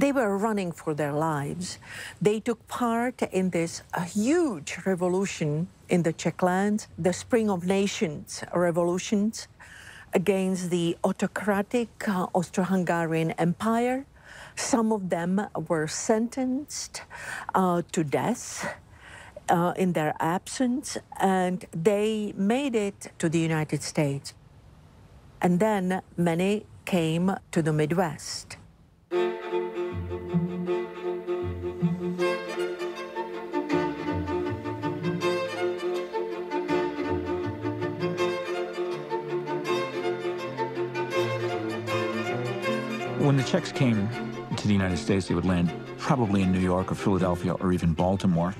They were running for their lives. They took part in this huge revolution in the Czech lands, the Spring of Nations revolutions against the autocratic Austro-Hungarian Empire. Some of them were sentenced to death in their absence, and they made it to the United States. And then many came to the Midwest. When the Czechs came to the United States, they would land probably in New York or Philadelphia or even Baltimore.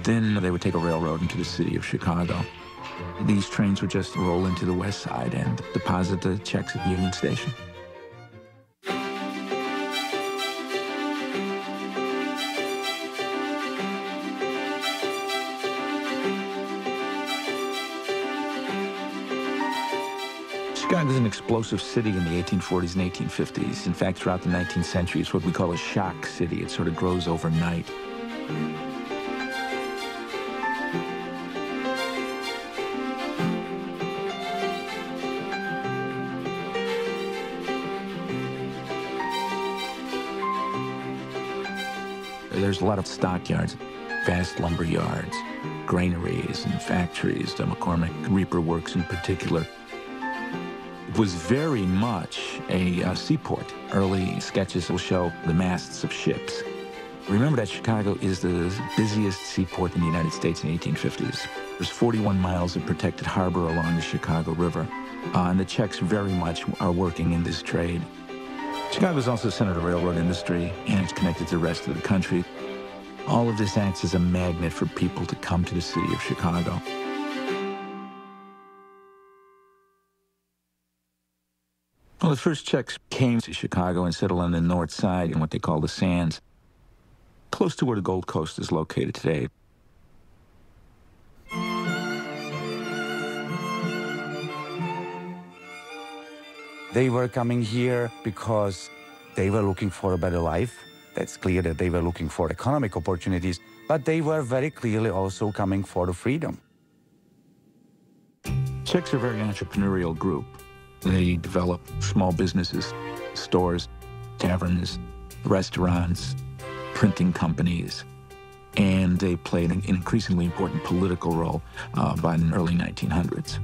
Then they would take a railroad into the city of Chicago. These trains would just roll into the west side and deposit the Czechs at Union Station. Chicago is an explosive city in the 1840s and 1850s. In fact, throughout the 19th century, it's what we call a shock city. It sort of grows overnight. There's a lot of stockyards, vast lumber yards, granaries and factories, the McCormick Reaper Works in particular. It was very much a seaport. Early sketches will show the masts of ships. Remember that Chicago is the busiest seaport in the United States in the 1850s. There's 41 miles of protected harbor along the Chicago River, and the Czechs very much are working in this trade. Chicago is also the center of the railroad industry, and it's connected to the rest of the country. All of this acts as a magnet for people to come to the city of Chicago. Well, the first Czechs came to Chicago and settled on the north side in what they call the Sands, close to where the Gold Coast is located today. They were coming here because they were looking for a better life. That's clear that they were looking for economic opportunities, but they were very clearly also coming for the freedom. Czechs are a very entrepreneurial group. They develop small businesses, stores, taverns, restaurants, printing companies, and they played an increasingly important political role by the early 1900s.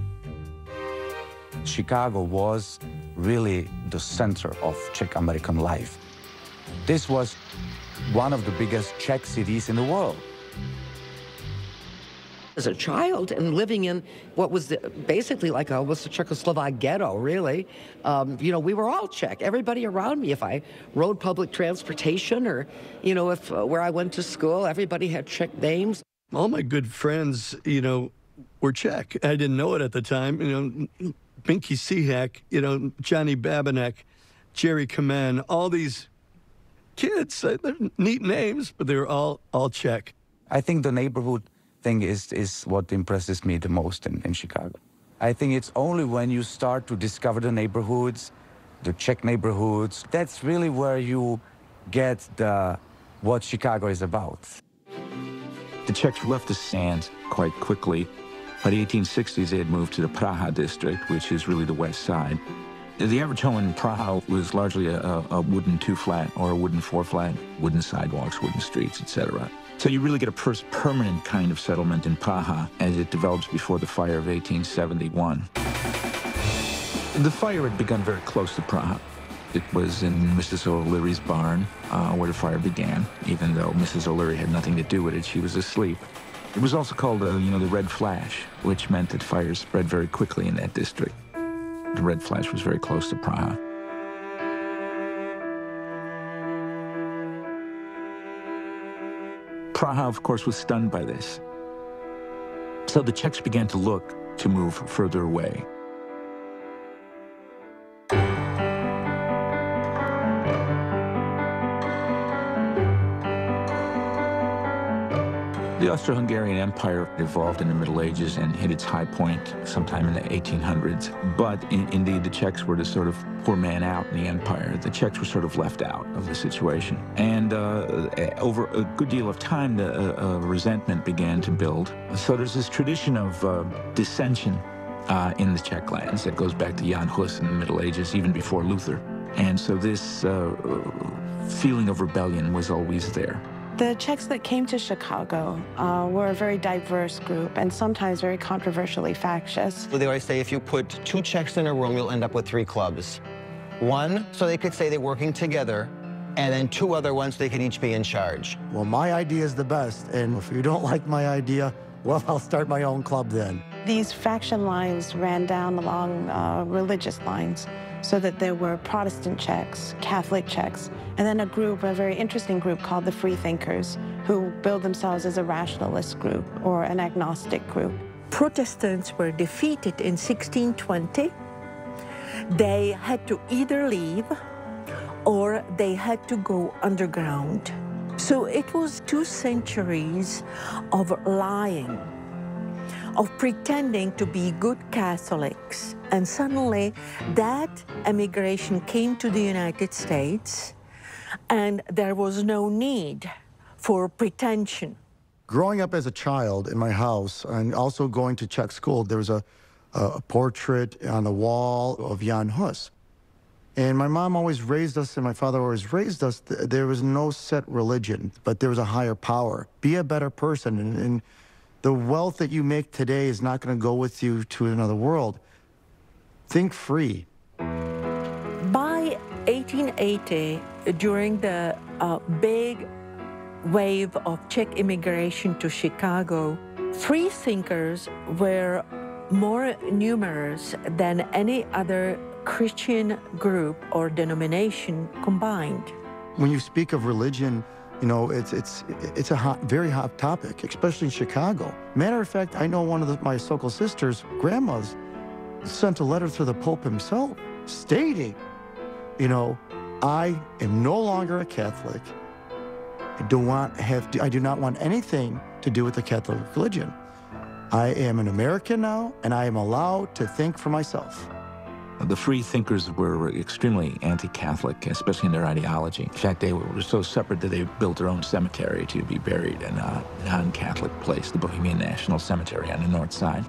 Chicago was really the center of Czech American life. This was one of the biggest Czech cities in the world. As a child and living in what was basically like almost a Czechoslovak ghetto, really, you know, we were all Czech. Everybody around me, if I rode public transportation or, you know, if where I went to school, everybody had Czech names. All my good friends, you know, were Czech. I didn't know it at the time. You know, Pinky Sihak, you know, Johnny Babinek, Jerry Kamen, all these kids, they're neat names, but they were all Czech. I think the neighborhood thing is what impresses me the most in Chicago. I think it's only when you start to discover the neighborhoods, the Czech neighborhoods, that's really where you get what Chicago is about. The Czechs left the Sands quite quickly. By the 1860s, they had moved to the Praha district, which is really the west side. The average home in Praha was largely a wooden two-flat or a wooden four-flat, wooden sidewalks, wooden streets, etc. So you really get a first permanent kind of settlement in Praha as it develops before the fire of 1871. The fire had begun very close to Praha. It was in Mrs. O'Leary's barn where the fire began. Even though Mrs. O'Leary had nothing to do with it, she was asleep. It was also called, you know, the Red Flash, which meant that fires spread very quickly in that district. The Red Flash was very close to Praha. Praha, of course, was stunned by this. So the Czechs began to look to move further away. The Austro-Hungarian Empire evolved in the Middle Ages and hit its high point sometime in the 1800s. But indeed, the Czechs were the sort of poor man out in the empire. The Czechs were sort of left out of the situation. And over a good deal of time, the resentment began to build. So there's this tradition of dissension in the Czech lands that goes back to Jan Hus in the Middle Ages, even before Luther. And so this feeling of rebellion was always there. The Czechs that came to Chicago were a very diverse group and sometimes very controversially factious. They always say if you put 2 Czechs in a room, you'll end up with 3 clubs. One, so they could say they're working together, and then 2 other ones, they could each be in charge. Well, my idea is the best, and if you don't like my idea, well, I'll start my own club then. These faction lines ran down along religious lines, so that there were Protestant Czechs, Catholic Czechs, and then a very interesting group called the Freethinkers, who billed themselves as a rationalist group or an agnostic group. Protestants were defeated in 1620. They had to either leave or they had to go underground. So it was 2 centuries of lying, of pretending to be good Catholics. And suddenly that emigration came to the United States and there was no need for pretension. Growing up as a child in my house and also going to Czech school, there was a portrait on the wall of Jan Hus. And my mom always raised us and my father always raised us. There was no set religion, but there was a higher power. Be a better person. And the wealth that you make today is not going to go with you to another world. Think free. By 1880, during the big wave of Czech immigration to Chicago, free thinkers were more numerous than any other Christian group or denomination combined. When you speak of religion, you know, it's a very hot topic, especially in Chicago. Matter of fact, I know one of my so-called sisters' grandmas sent a letter to the Pope himself stating, you know, I am no longer a Catholic. I do not want anything to do with the Catholic religion. I am an American now, and I am allowed to think for myself. The free thinkers were extremely anti-Catholic, especially in their ideology. In fact, they were so separate that they built their own cemetery to be buried in a non-Catholic place, the Bohemian National Cemetery on the north side.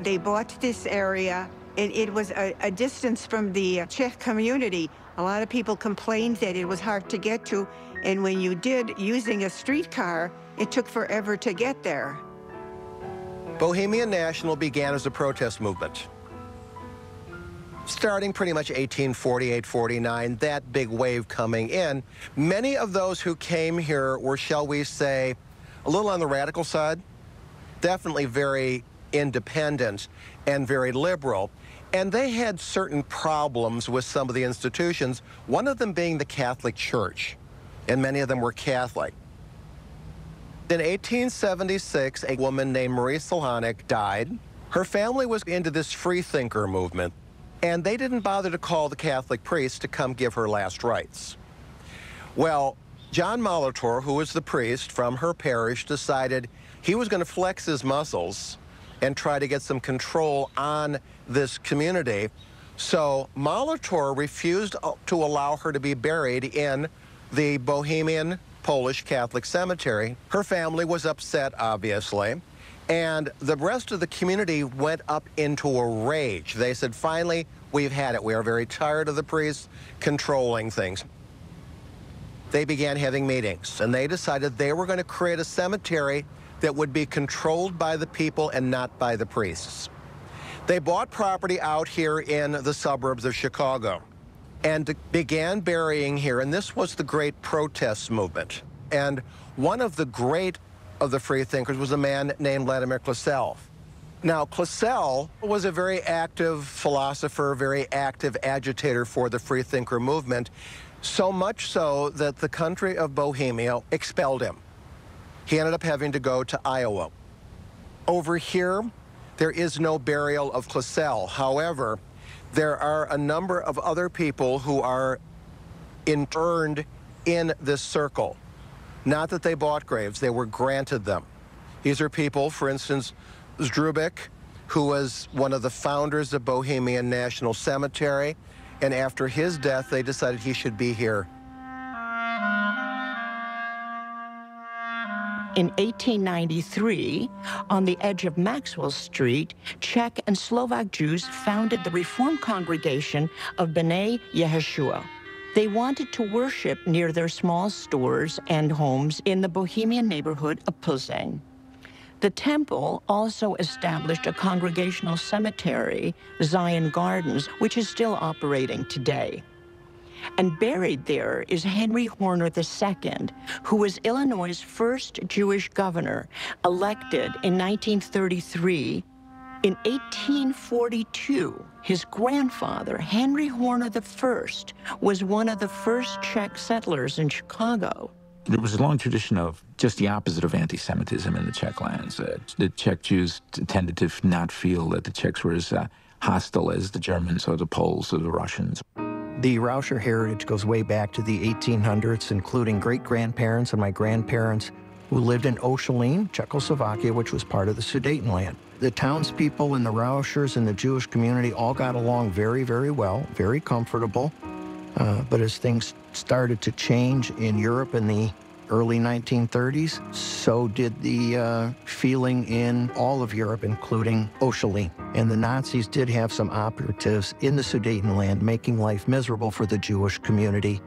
They bought this area, and it was a distance from the Czech community. A lot of people complained that it was hard to get to, and when you did, using a streetcar, it took forever to get there. Bohemian National began as a protest movement. Starting pretty much 1848, 49, that big wave coming in, many of those who came here were, shall we say, a little on the radical side, definitely very independent and very liberal. And they had certain problems with some of the institutions, one of them being the Catholic Church, and many of them were Catholic. In 1876, a woman named Marie Silhanek died. Her family was into this freethinker movement, and they didn't bother to call the Catholic priest to come give her last rites. Well, John Molitor, who was the priest from her parish, decided he was going to flex his muscles and try to get some control on this community. So Molitor refused to allow her to be buried in the Bohemian Polish Catholic Cemetery. Her family was upset, obviously, and the rest of the community went up into a rage. They said, finally, we've had it. We are very tired of the priests controlling things. They began having meetings, and they decided they were going to create a cemetery that would be controlled by the people and not by the priests. They bought property out here in the suburbs of Chicago and began burying here, and this was the great protest movement. And one of the great of the freethinkers was a man named Vladimir Klesel. Now, Klesel was a very active philosopher, very active agitator for the freethinker movement, so much so that the country of Bohemia expelled him. He ended up having to go to Iowa. Over here, there is no burial of Klesel. However, there are a number of other people who are interned in this circle. Not that they bought graves, they were granted them. These are people, for instance, Zdrubik, who was one of the founders of Bohemian National Cemetery. and after his death, they decided he should be here. In 1893, on the edge of Maxwell Street, Czech and Slovak Jews founded the Reform Congregation of B'nai Yeshua. They wanted to worship near their small stores and homes in the Bohemian neighborhood of Plzeň. The temple also established a congregational cemetery, Zion Gardens, which is still operating today. And buried there is Henry Horner II, who was Illinois' first Jewish governor, elected in 1933. In 1842, his grandfather, Henry Horner I, was one of the first Czech settlers in Chicago. There was a long tradition of just the opposite of anti-Semitism in the Czech lands. The Czech Jews tended to not feel that the Czechs were as hostile as the Germans or the Poles or the Russians. The Rauscher heritage goes way back to the 1800s, including great-grandparents and my grandparents who lived in Oscholin, Czechoslovakia, which was part of the Sudetenland. The townspeople and the Rauschers and the Jewish community all got along very, very well, very comfortable. But as things started to change in Europe in the early 1930s, so did the feeling in all of Europe, including Oscholin. And the Nazis did have some operatives in the Sudetenland making life miserable for the Jewish community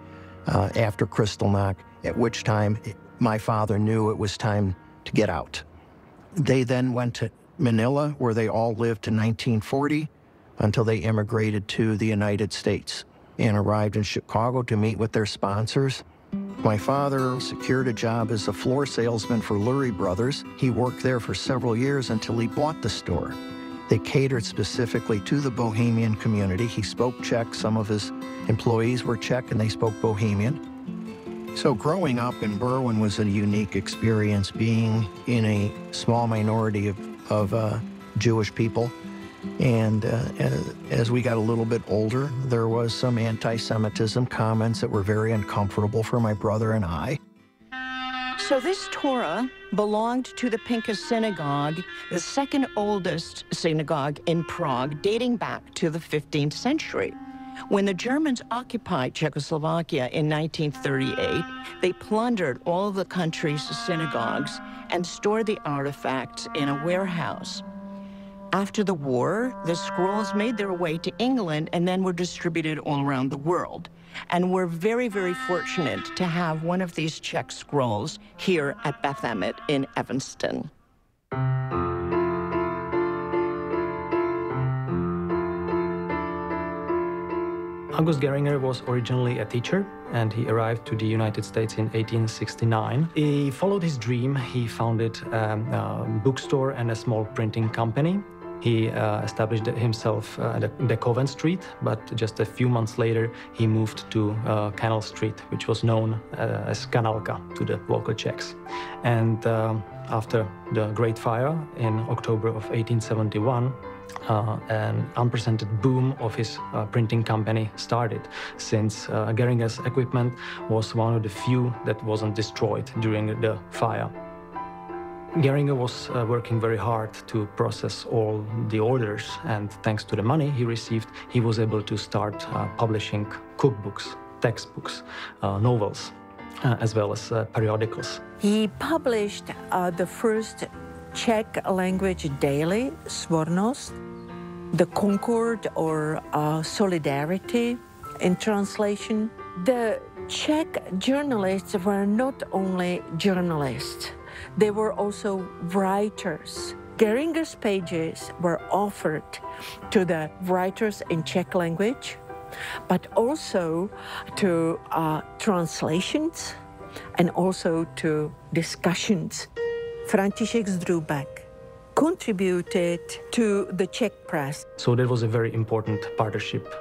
after Kristallnacht, at which time my father knew it was time to get out. They then went to Manila, where they all lived to 1940 until they immigrated to the United States and arrived in Chicago to meet with their sponsors. My father secured a job as a floor salesman for Lurie Brothers. He worked there for several years until he bought the store. They catered specifically to the Bohemian community. He spoke Czech. Some of his employees were Czech, and they spoke Bohemian. So growing up in Berwyn was a unique experience, being in a small minority of Jewish people. And as we got a little bit older, there was some anti-Semitism comments that were very uncomfortable for my brother and I. So this Torah belonged to the Pinkas Synagogue, the second oldest synagogue in Prague, dating back to the 15th century. When the Germans occupied Czechoslovakia in 1938, they plundered all of the country's synagogues and stored the artifacts in a warehouse. After the war, the scrolls made their way to England and then were distributed all around the world. And we're very, very fortunate to have one of these Czech scrolls here at Beth Emmet in Evanston. August Geringer was originally a teacher, and he arrived to the United States in 1869. He followed his dream. He founded a bookstore and a small printing company. He established himself at the Covent Street, but just a few months later, he moved to Canal Street, which was known as Kanálka to the local Czechs. And after the Great Fire in October of 1871, an unprecedented boom of his printing company started, since Geringer's equipment was one of the few that wasn't destroyed during the fire. Geringer was working very hard to process all the orders, and thanks to the money he received, he was able to start publishing cookbooks, textbooks, novels, as well as periodicals. He published the first Czech language daily, Svornost, the Concord or Solidarity in translation. The Czech journalists were not only journalists, they were also writers. Geringer's pages were offered to the writers in Czech language, but also to translations and also to discussions. František Zdrubek contributed to the Czech press. So that was a very important partnership.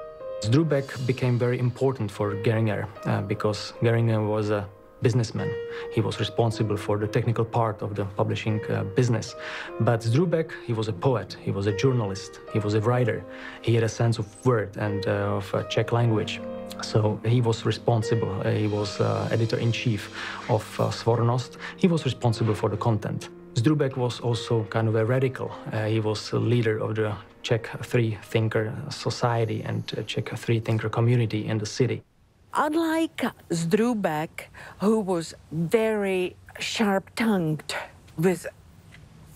Zdrubek became very important for Geringer because Geringer was a businessman. He was responsible for the technical part of the publishing business. But Zdrubek, he was a poet, he was a journalist, he was a writer. He had a sense of word and of Czech language. So he was responsible. He was editor-in-chief of Svornost. He was responsible for the content. Zdrubek was also kind of a radical. He was a leader of the Czech Free-thinker society and Czech Free-thinker community in the city. Unlike Zdrubek, who was very sharp-tongued with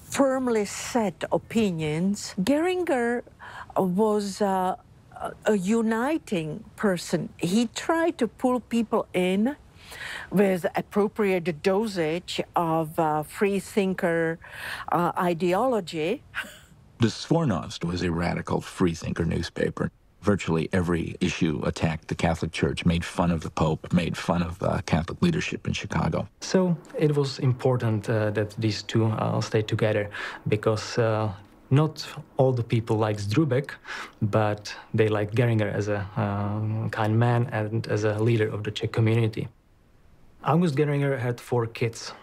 firmly set opinions, Geringer was a uniting person. He tried to pull people in with appropriate dosage of free thinker ideology. The Svornost was a radical freethinker newspaper. Virtually every issue attacked the Catholic Church, made fun of the Pope, made fun of Catholic leadership in Chicago. So it was important that these two stayed together, because not all the people like Zdrubek, but they liked Geringer as a kind man and as a leader of the Czech community. August Geringer had 4 kids.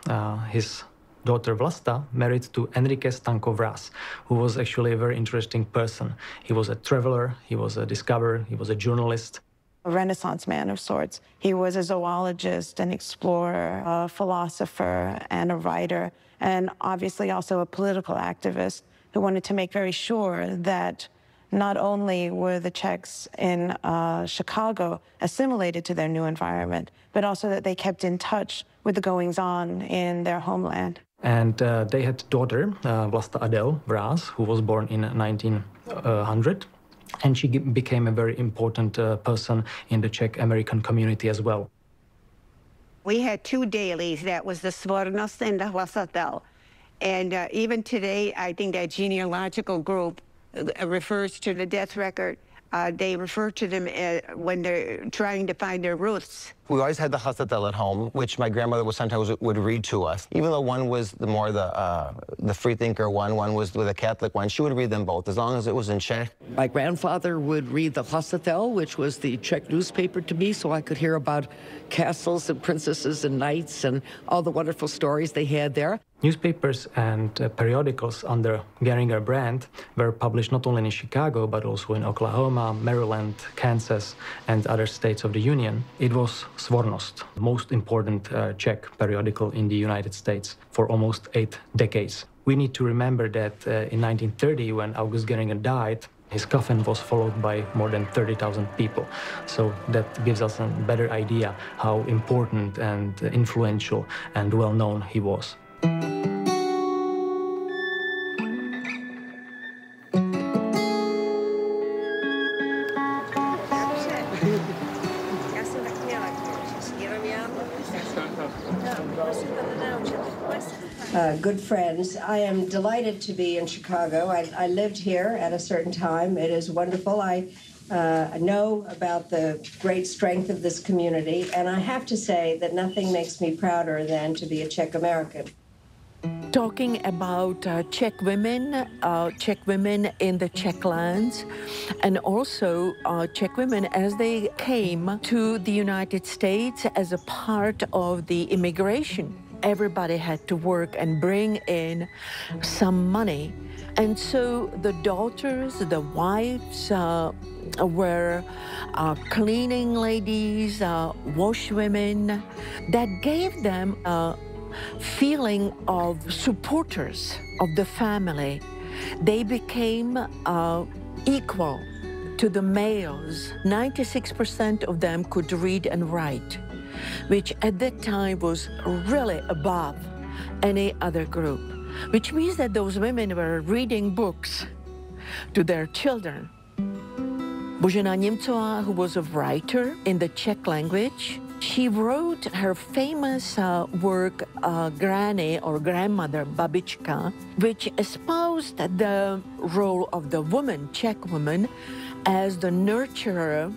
His daughter Vlasta married to Enrique Stanko Vras, who was actually a very interesting person. He was a traveler, he was a discoverer, he was a journalist. A Renaissance man of sorts. He was a zoologist, an explorer, a philosopher, and a writer, and obviously also a political activist who wanted to make very sure that not only were the Czechs in Chicago assimilated to their new environment, but also that they kept in touch with the goings-on in their homeland. And they had a daughter, Vlasta Adel Vras, who was born in 1900, and she became a very important person in the Czech American community as well. We had 2 dailies. That was the Svornost and the Hlasatel. And even today, I think that genealogical group refers to the death record. They refer to them when they're trying to find their roots. We always had the Hlasatel at home, which my grandmother would read to us. Even though one was the freethinker one was the Catholic one, she would read them both, as long as it was in Czech. My grandfather would read the Hlasatel, which was the Czech newspaper, to me, so I could hear about castles and princesses and knights and all the wonderful stories they had there. Newspapers and periodicals under Geringer brand were published not only in Chicago, but also in Oklahoma, Maryland, Kansas, and other states of the Union. It was Svornost, the most important Czech periodical in the United States for almost 8 decades. We need to remember that in 1930, when August Geringer died, his coffin was followed by more than 30,000 people. So that gives us a better idea how important and influential and well-known he was. Good friends. I am delighted to be in Chicago. I lived here at a certain time. It is wonderful. I know about the great strength of this community, and I have to say that nothing makes me prouder than to be a Czech American. Talking about Czech women in the Czech lands, and also Czech women as they came to the United States as a part of the immigration. Everybody had to work and bring in some money. And so the daughters, the wives were cleaning ladies, washwomen. That gave them a feeling of supporters of the family. They became equal to the males. 96% of them could read and write, which at that time was really above any other group, which means that those women were reading books to their children. Božena Němcová, who was a writer in the Czech language, she wrote her famous work, Granny or Grandmother, Babička, which espoused the role of the woman, Czech woman, as the nurturer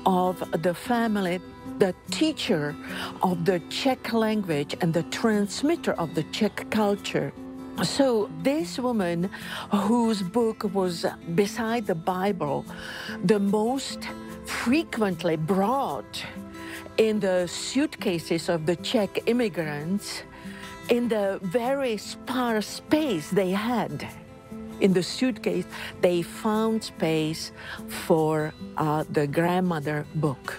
of the family, the teacher of the Czech language and the transmitter of the Czech culture. So this woman, whose book was, beside the Bible, the most frequently brought in the suitcases of the Czech immigrants, in the very sparse space they had in the suitcase, they found space for the grandmother book.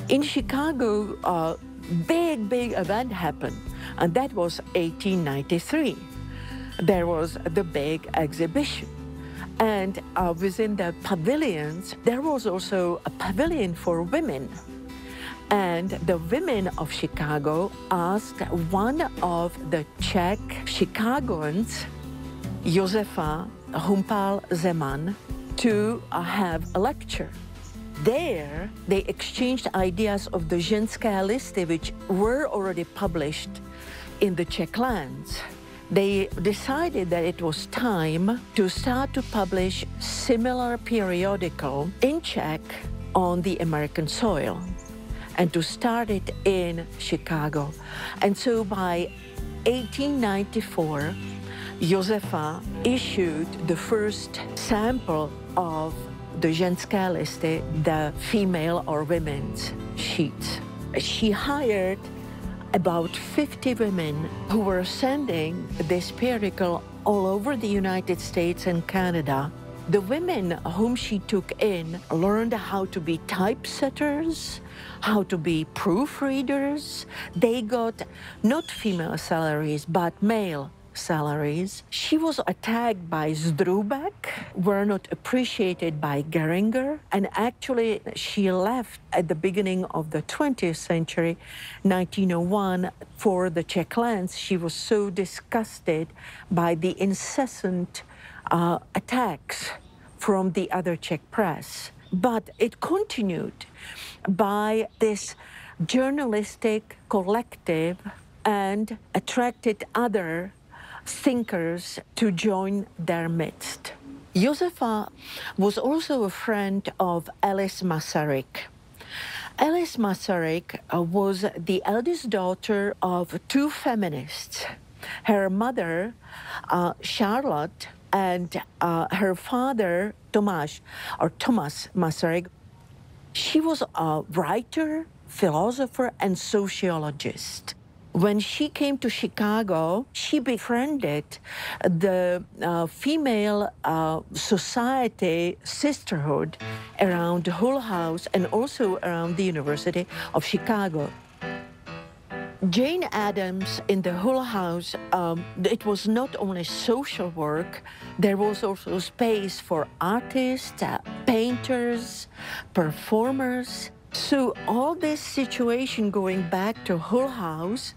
In Chicago, a big event happened, and that was 1893. There was the big exhibition. And within the pavilions, there was also a pavilion for women. And the women of Chicago asked one of the Czech Chicagoans, Josefa Humpal-Zeman, to have a lecture. There, they exchanged ideas of the ženské listy, which were already published in the Czech lands. They decided that it was time to start to publish similar periodical in Czech on the American soil, and to start it in Chicago. And so by 1894, Josefa issued the first sample of the ženské listy, the female or women's sheets. She hired about 50 women who were sending this periodical all over the United States and Canada. The women whom she took in learned how to be typesetters, how to be proofreaders. They got not female salaries, but male salaries. She was attacked by Zdrubek, were not appreciated by Geringer, and actually she left at the beginning of the 20th century, 1901, for the Czech lands. She was so disgusted by the incessant attacks from the other Czech press. But it continued by this journalistic collective and attracted other thinkers to join their midst. Josefa was also a friend of Alice Masaryk. Alice Masaryk was the eldest daughter of two feminists. Her mother, Charlotte, and her father, Thomas Masaryk. She was a writer, philosopher, and sociologist. When she came to Chicago, she befriended the female society sisterhood around Hull House and also around the University of Chicago. Jane Addams in the Hull House, it was not only social work, there was also space for artists, painters, performers. So all this situation going back to Hull House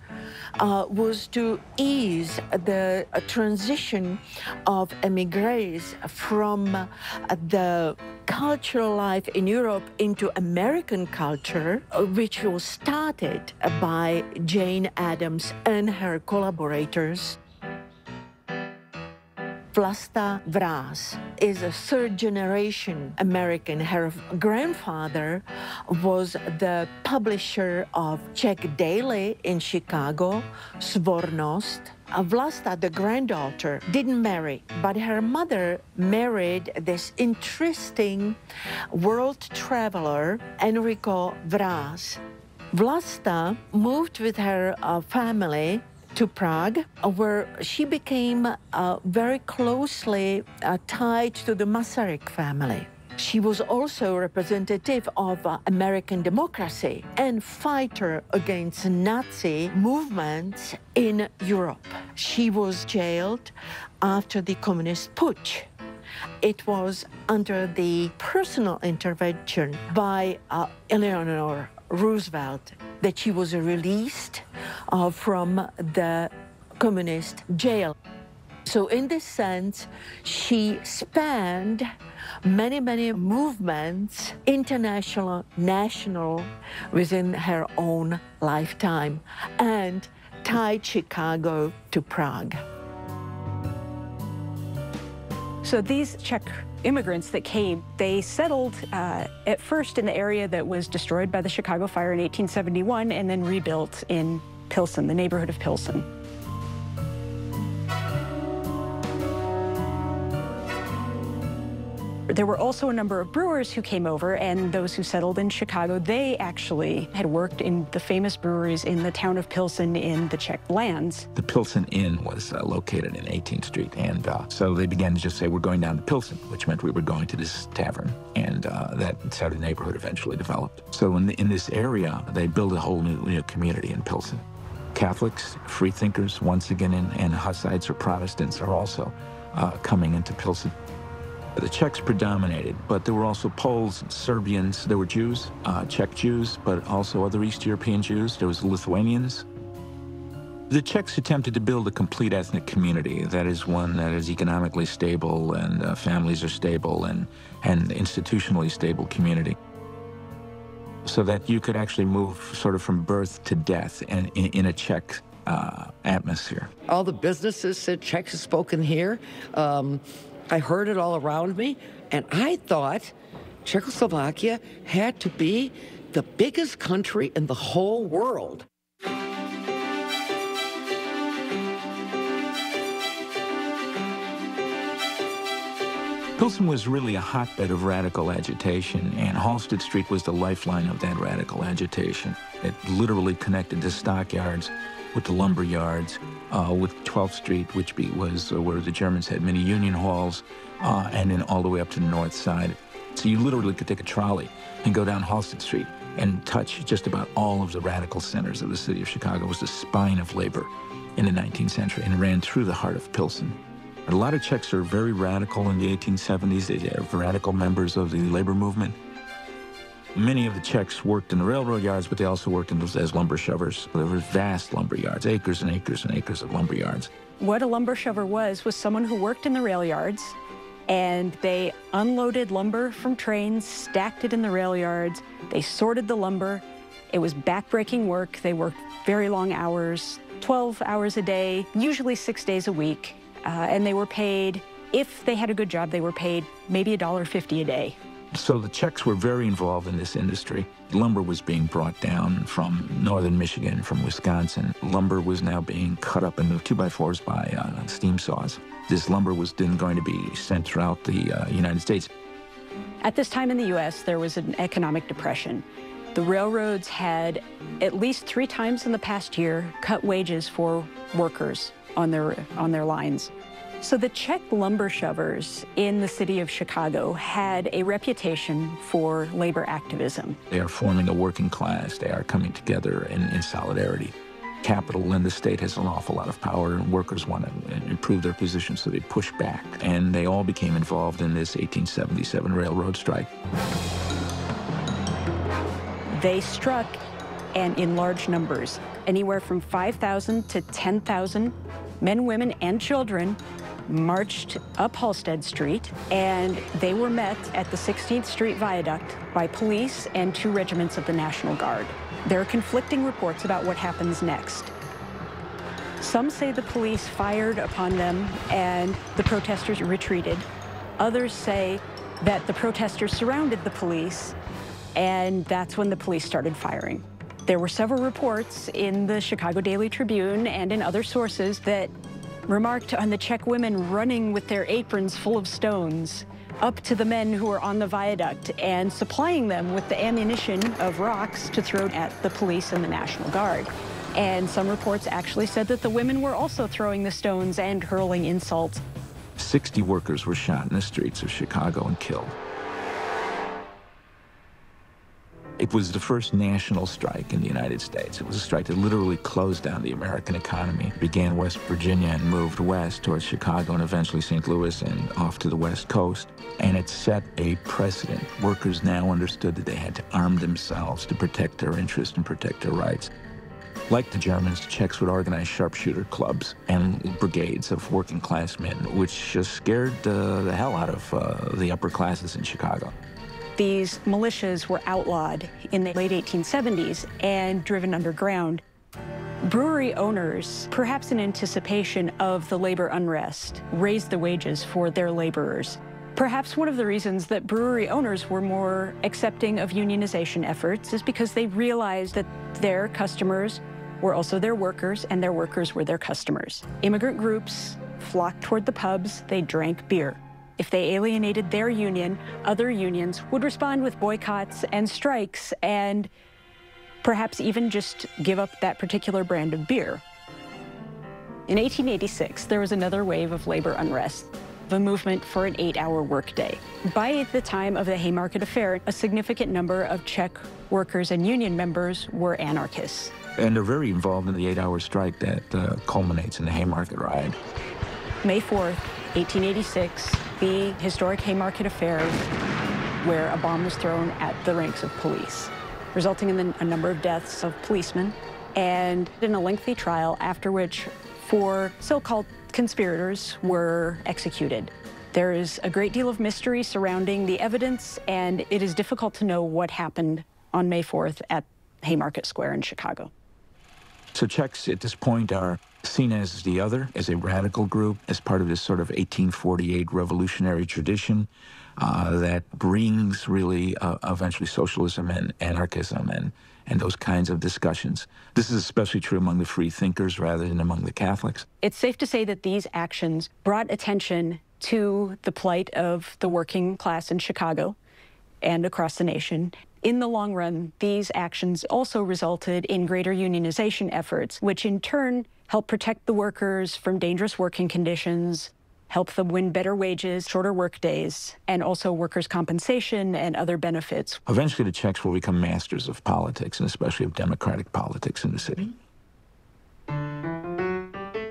was to ease the transition of emigres from the cultural life in Europe into American culture, which was started by Jane Addams and her collaborators. Vlasta Vráz is a third-generation American. Her grandfather was the publisher of Czech Daily in Chicago, Svornost. Vlasta, the granddaughter, didn't marry, but her mother married this interesting world traveler, Enrico Vráz. Vlasta moved with her family to Prague, where she became very closely tied to the Masaryk family. She was also representative of American democracy and fighter against Nazi movements in Europe. She was jailed after the communist putsch. It was under the personal intervention by Eleanor Roosevelt that she was released from the communist jail. So in this sense, she spanned many movements, international, national, within her own lifetime, and tied Chicago to Prague. So these Czech immigrants that came, they settled at first in the area that was destroyed by the Chicago fire in 1871 and then rebuilt in Pilsen, the neighborhood of Pilsen. There were also a number of brewers who came over, and those who settled in Chicago, they actually had worked in the famous breweries in the town of Pilsen in the Czech lands. The Pilsen Inn was located in 18th Street, and so they began to just say, we're going down to Pilsen, which meant we were going to this tavern, and that's how the neighborhood eventually developed. So in this area, they built a whole new community in Pilsen. Catholics, freethinkers, once again, and Hussites or Protestants are also coming into Pilsen. The Czechs predominated, but there were also Poles, Serbians, there were Jews, Czech Jews, but also other East European Jews. There was Lithuanians. The Czechs attempted to build a complete ethnic community, that is one that is economically stable and families are stable and institutionally stable community, so that you could actually move sort of from birth to death in a Czech atmosphere. All the businesses said Czech is spoken here. I heard it all around me, and I thought Czechoslovakia had to be the biggest country in the whole world. Pilsen was really a hotbed of radical agitation, and Halsted Street was the lifeline of that radical agitation. It literally connected the stockyards with the lumber yards, with 12th Street, which was where the Germans had many union halls, and then all the way up to the north side. So you literally could take a trolley and go down Halsted Street and touch just about all of the radical centers of the city of Chicago. It was the spine of labor in the 19th century, and it ran through the heart of Pilsen. A lot of Czechs are very radical in the 1870s. They are radical members of the labor movement. Many of the Czechs worked in the railroad yards, but they also worked as lumber shovers. There were vast lumber yards, acres and acres and acres of lumber yards. What a lumber shover was someone who worked in the rail yards, and they unloaded lumber from trains, stacked it in the rail yards. They sorted the lumber. It was backbreaking work. They worked very long hours, 12 hours a day, usually 6 days a week. And they were paid, if they had a good job, they were paid maybe $1.50 a day. So the Czechs were very involved in this industry. Lumber was being brought down from northern Michigan, from Wisconsin. Lumber was now being cut up into 2x4s by steam saws. This lumber was then going to be sent throughout the United States. At this time in the U.S., there was an economic depression. The railroads had, at least 3 times in the past year, cut wages for workers on their lines. So the Czech lumber shovers in the city of Chicago had a reputation for labor activism. They are forming a working class. They are coming together in solidarity. Capital in the state has an awful lot of power, and workers want to improve their position, so they push back. And they all became involved in this 1877 railroad strike. They struck, and in large numbers, anywhere from 5,000 to 10,000 men, women, and children marched up Halsted Street, and they were met at the 16th Street Viaduct by police and 2 regiments of the National Guard. There are conflicting reports about what happens next. Some say the police fired upon them and the protesters retreated. Others say that the protesters surrounded the police, and that's when the police started firing. There were several reports in the Chicago Daily Tribune and in other sources that remarked on the Czech women running with their aprons full of stones up to the men who were on the viaduct and supplying them with the ammunition of rocks to throw at the police and the National Guard. And some reports actually said that the women were also throwing the stones and hurling insults. 60 workers were shot in the streets of Chicago and killed. It was the first national strike in the United States. It was a strike that literally closed down the American economy. It began West Virginia and moved west towards Chicago and eventually St. Louis and off to the West Coast. And it set a precedent. Workers now understood that they had to arm themselves to protect their interests and protect their rights. Like the Germans, the Czechs would organize sharpshooter clubs and brigades of working class men, which just scared the hell out of the upper classes in Chicago. These militias were outlawed in the late 1870s and driven underground. Brewery owners, perhaps in anticipation of the labor unrest, raised the wages for their laborers. Perhaps one of the reasons that brewery owners were more accepting of unionization efforts is because they realized that their customers were also their workers, and their workers were their customers. Immigrant groups flocked toward the pubs. They drank beer. If they alienated their union, other unions would respond with boycotts and strikes and perhaps even just give up that particular brand of beer. In 1886, there was another wave of labor unrest, the movement for an 8-hour workday. By the time of the Haymarket Affair, a significant number of Czech workers and union members were anarchists. And they're very involved in the 8-hour strike that culminates in the Haymarket riot. May 4th, 1886, the historic Haymarket Affair, where a bomb was thrown at the ranks of police, resulting in a number of deaths of policemen, and in a lengthy trial after which 4 so-called conspirators were executed. There is a great deal of mystery surrounding the evidence, and it is difficult to know what happened on May 4th at Haymarket Square in Chicago. So Czechs at this point are seen as the other, as a radical group, as part of this sort of 1848 revolutionary tradition that brings really eventually socialism and anarchism and those kinds of discussions. This is especially true among the free thinkers rather than among the Catholics. It's safe to say that these actions brought attention to the plight of the working class in Chicago and across the nation. In the long run, these actions also resulted in greater unionization efforts, which in turn helped protect the workers from dangerous working conditions, help them win better wages, shorter work days, and also workers' compensation and other benefits. Eventually, the Czechs will become masters of politics, and especially of democratic politics in the city.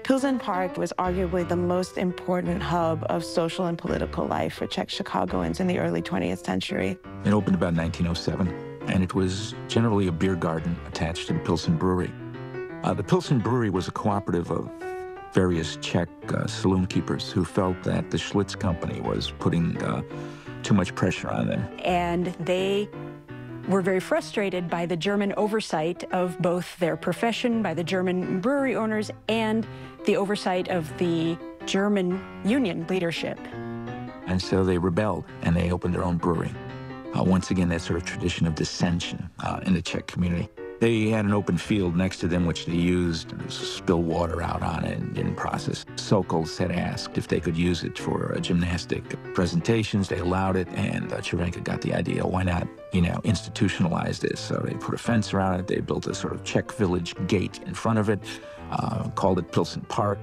Pilsen Park was arguably the most important hub of social and political life for Czech Chicagoans in the early 20th century. It opened about 1907, and it was generally a beer garden attached to the Pilsen Brewery. The Pilsen Brewery was a cooperative of various Czech saloon keepers who felt that the Schlitz Company was putting too much pressure on them. And they were very frustrated by the German oversight of both their profession, by the German brewery owners, and the oversight of the German union leadership. And so they rebelled, and they opened their own brewery. Once again, that sort of tradition of dissension in the Czech community. They had an open field next to them, which they used to spill water out on it and didn't process. Sokols had asked if they could use it for gymnastic presentations. They allowed it, and Červenka got the idea, why not, institutionalize this? So they put a fence around it. They built a sort of Czech village gate in front of it, called it Pilsen Park.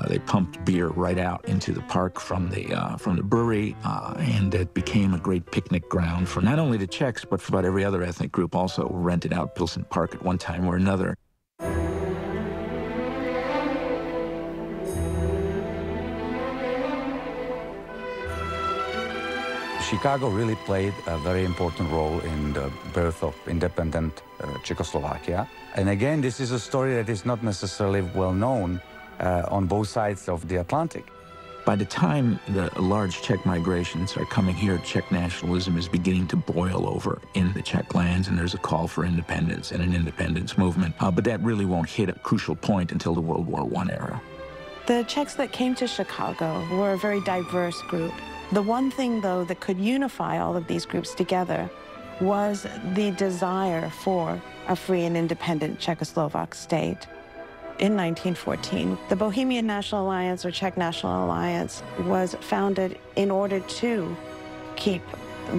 They pumped beer right out into the park from the brewery, and it became a great picnic ground for not only the Czechs, but for about every other ethnic group. Also rented out Pilsen Park at one time or another. Chicago really played a very important role in the birth of independent Czechoslovakia. And again, this is a story that is not necessarily well known on both sides of the Atlantic. By the time the large Czech migrations are coming here, Czech nationalism is beginning to boil over in the Czech lands, and there's a call for independence and an independence movement. But that really won't hit a crucial point until the World War I era. The Czechs that came to Chicago were a very diverse group. The one thing, though, that could unify all of these groups together was the desire for a free and independent Czechoslovak state. In 1914, the Bohemian National Alliance, or Czech National Alliance, was founded in order to keep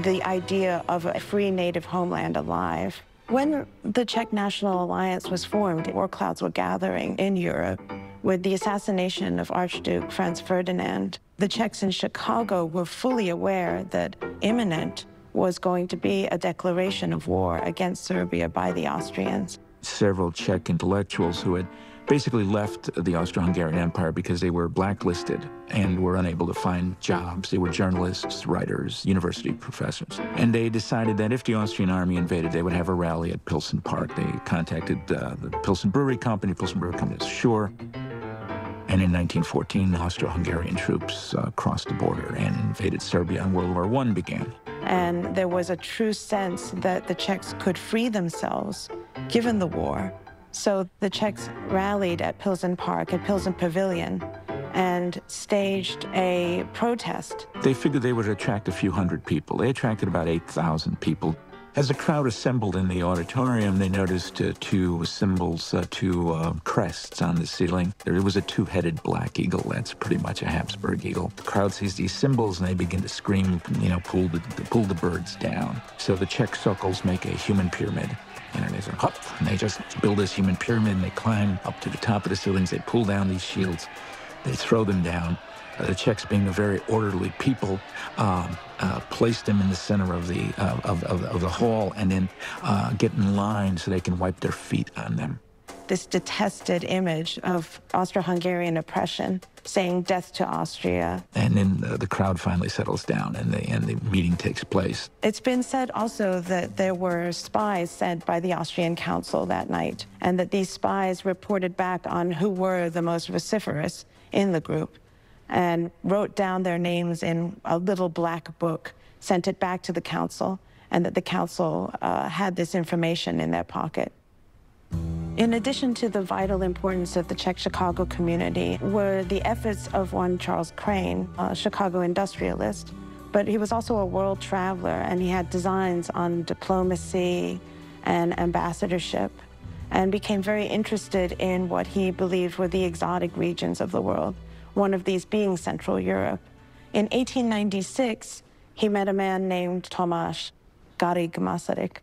the idea of a free native homeland alive. When the Czech National Alliance was formed, war clouds were gathering in Europe. With the assassination of Archduke Franz Ferdinand, the Czechs in Chicago were fully aware that imminent was going to be a declaration of war against Serbia by the Austrians. Several Czech intellectuals who had basically left the Austro-Hungarian Empire because they were blacklisted and were unable to find jobs. They were journalists, writers, university professors. And they decided that if the Austrian army invaded, they would have a rally at Pilsen Park. They contacted the Pilsen Brewery Company. Pilsen Brewery Company was sure. And in 1914, the Austro-Hungarian troops crossed the border and invaded Serbia, and World War I began. And there was a true sense that the Czechs could free themselves, given the war. So the Czechs rallied at Pilsen Park, at Pilsen Pavilion, and staged a protest. They figured they would attract a few hundred people. They attracted about 8,000 people. As the crowd assembled in the auditorium, they noticed two symbols, two crests on the ceiling. There was a two-headed black eagle. That's pretty much a Habsburg eagle. The crowd sees these symbols and they begin to scream, you know, pull the birds down. So the Czech Sokol make a human pyramid. You know, they sort of hop, and they just build this human pyramid, and they climb up to the top of the ceilings. They pull down these shields. They throw them down. The Czechs, being a very orderly people, placed them in the center of the hall, and then get in line so they can wipe their feet on them. This detested image of Austro-Hungarian oppression, saying death to Austria. And then the crowd finally settles down, and the meeting takes place. It's been said also that there were spies sent by the Austrian council that night, and that these spies reported back on who were the most vociferous in the group, and wrote down their names in a little black book, sent it back to the council, and that the council had this information in their pocket. In addition to the vital importance of the Czech Chicago community were the efforts of one Charles Crane, a Chicago industrialist, but he was also a world traveler, and he had designs on diplomacy and ambassadorship, and became very interested in what he believed were the exotic regions of the world, one of these being Central Europe. In 1896, he met a man named Tomáš Garrigue Masaryk.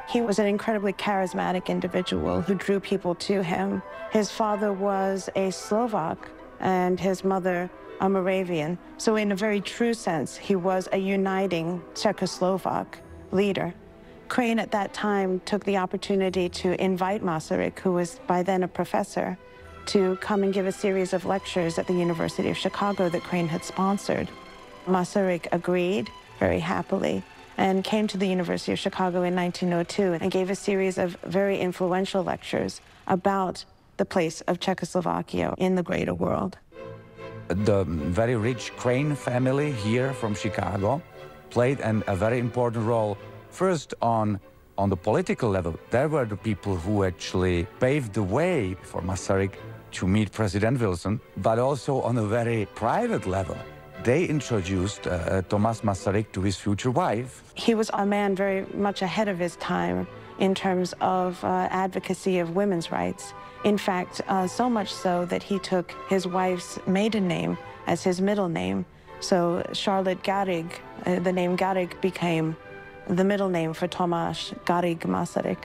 He was an incredibly charismatic individual who drew people to him. His father was a Slovak and his mother a Moravian. So in a very true sense, he was a uniting Czechoslovak leader. Crane at that time took the opportunity to invite Masaryk, who was by then a professor, to come and give a series of lectures at the University of Chicago that Crane had sponsored. Masaryk agreed very happily and came to the University of Chicago in 1902 and gave a series of very influential lectures about the place of Czechoslovakia in the greater world. The very rich Crane family here from Chicago played a very important role. First, on the political level, there were the people who actually paved the way for Masaryk to meet President Wilson, but also on a very private level. They introduced Tomáš Masaryk to his future wife. He was a man very much ahead of his time in terms of advocacy of women's rights. In fact, so much so that he took his wife's maiden name as his middle name. So Charlotte Garrigue, the name Garrigue became the middle name for Tomáš Garrigue Masaryk.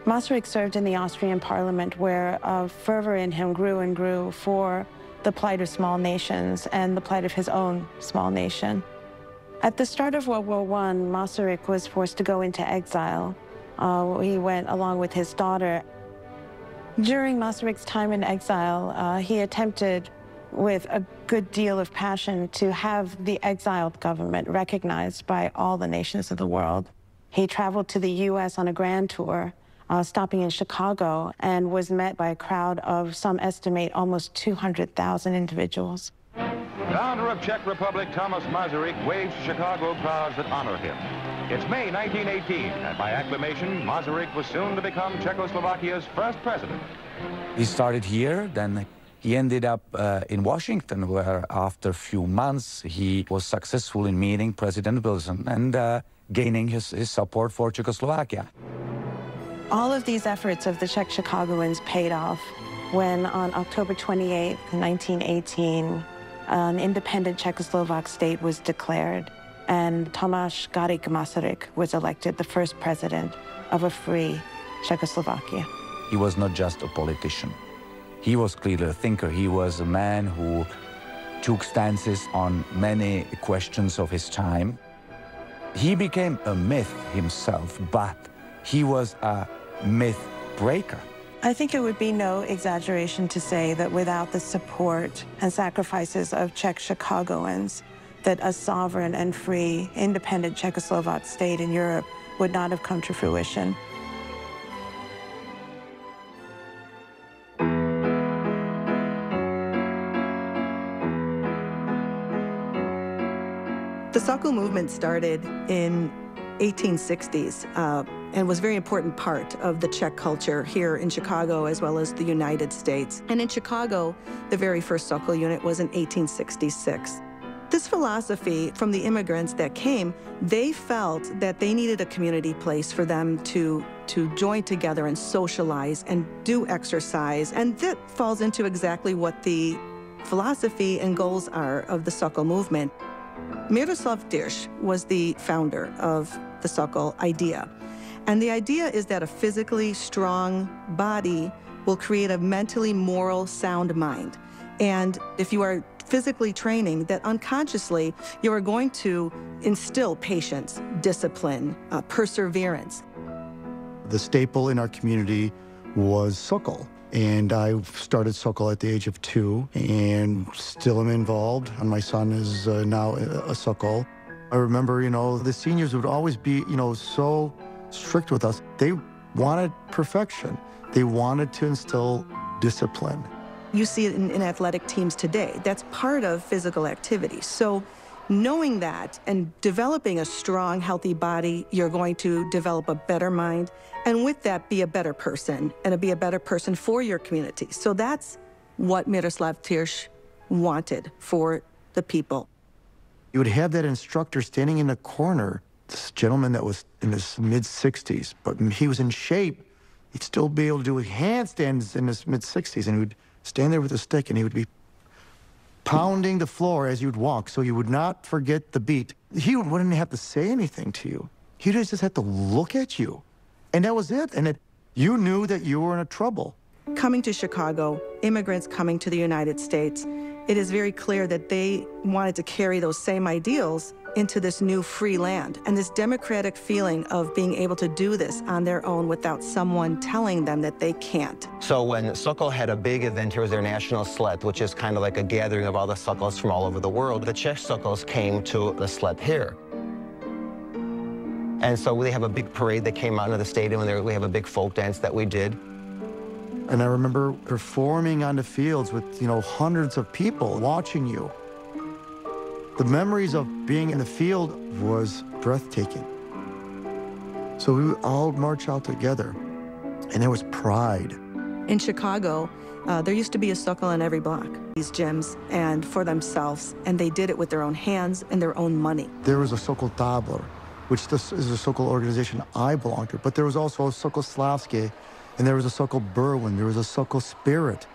Masaryk served in the Austrian parliament, where fervor in him grew and grew for the plight of small nations and the plight of his own small nation. At the start of World War I, Masaryk was forced to go into exile. He went along with his daughter. During Masaryk's time in exile, he attempted with a good deal of passion to have the exiled government recognized by all the nations of the world. He traveled to the U.S. on a grand tour, stopping in Chicago, and was met by a crowd of, some estimate, almost 200,000 individuals. Founder of Czech Republic, Tomáš Masaryk waves to Chicago crowds that honor him. It's May 1918, and by acclamation, Masaryk was soon to become Czechoslovakia's first president. He started here, then he ended up in Washington, where after a few months, he was successful in meeting President Wilson and gaining his support for Czechoslovakia. All of these efforts of the Czech Chicagoans paid off when on October 28, 1918, an independent Czechoslovak state was declared, and Tomáš Garrigue Masaryk was elected the first president of a free Czechoslovakia. He was not just a politician. He was clearly a thinker. He was a man who took stances on many questions of his time. He became a myth himself, but he was a myth breaker. I think it would be no exaggeration to say that without the support and sacrifices of Czech Chicagoans, that a sovereign and free, independent Czechoslovak state in Europe would not have come to fruition. The Sokol movement started in 1860s and was a very important part of the Czech culture here in Chicago as well as the United States. And in Chicago, the very first Sokol unit was in 1866. This philosophy from the immigrants that came, they felt that they needed a community place for them to join together and socialize and do exercise. And that falls into exactly what the philosophy and goals are of the Sokol movement. Miroslav Tirš was the founder of the Sokol idea. And the idea is that a physically strong body will create a mentally moral sound mind. And if you are physically training, that unconsciously you are going to instill patience, discipline, perseverance. The staple in our community was Sokol. And I started Sokol at the age of 2 and still am involved. And my son is now a Sokol. I remember, the seniors would always be, so strict with us. They wanted perfection. They wanted to instill discipline. You see it in athletic teams today. That's part of physical activity. So knowing that and developing a strong, healthy body, you're going to develop a better mind, and with that, be a better person, and be a better person for your community. So that's what Miroslav Tirš wanted for the people. You would have that instructor standing in the corner, this gentleman that was in his mid-60s, but he was in shape. He'd still be able to do handstands in his mid-60s, and he would stand there with a stick, and he would be pounding the floor as you'd walk, so you would not forget the beat. He wouldn't have to say anything to you. He just had to look at you, and that was it. And you knew that you were in trouble. Coming to Chicago, immigrants coming to the United States, it is very clear that they wanted to carry those same ideals into this new free land, and this democratic feeling of being able to do this on their own without someone telling them that they can't. So when Sokol had a big event, here was their national sled, which is kind of like a gathering of all the Sokols from all over the world. The Czech Sokols came to the sled here. And so we have a big parade that came out into the stadium, and we have a big folk dance that we did. And I remember performing on the fields with, hundreds of people watching you. The memories of being in the field was breathtaking. So we would all march out together, and there was pride. In Chicago, there used to be a Sokol on every block, these gyms, and for themselves, and they did it with their own hands and their own money. There was a Sokol Tabor, which is a Sokol organization I belong to, but there was also a Sokol Slavsky, and there was a Sokol Berwyn, there was a Sokol Spirit,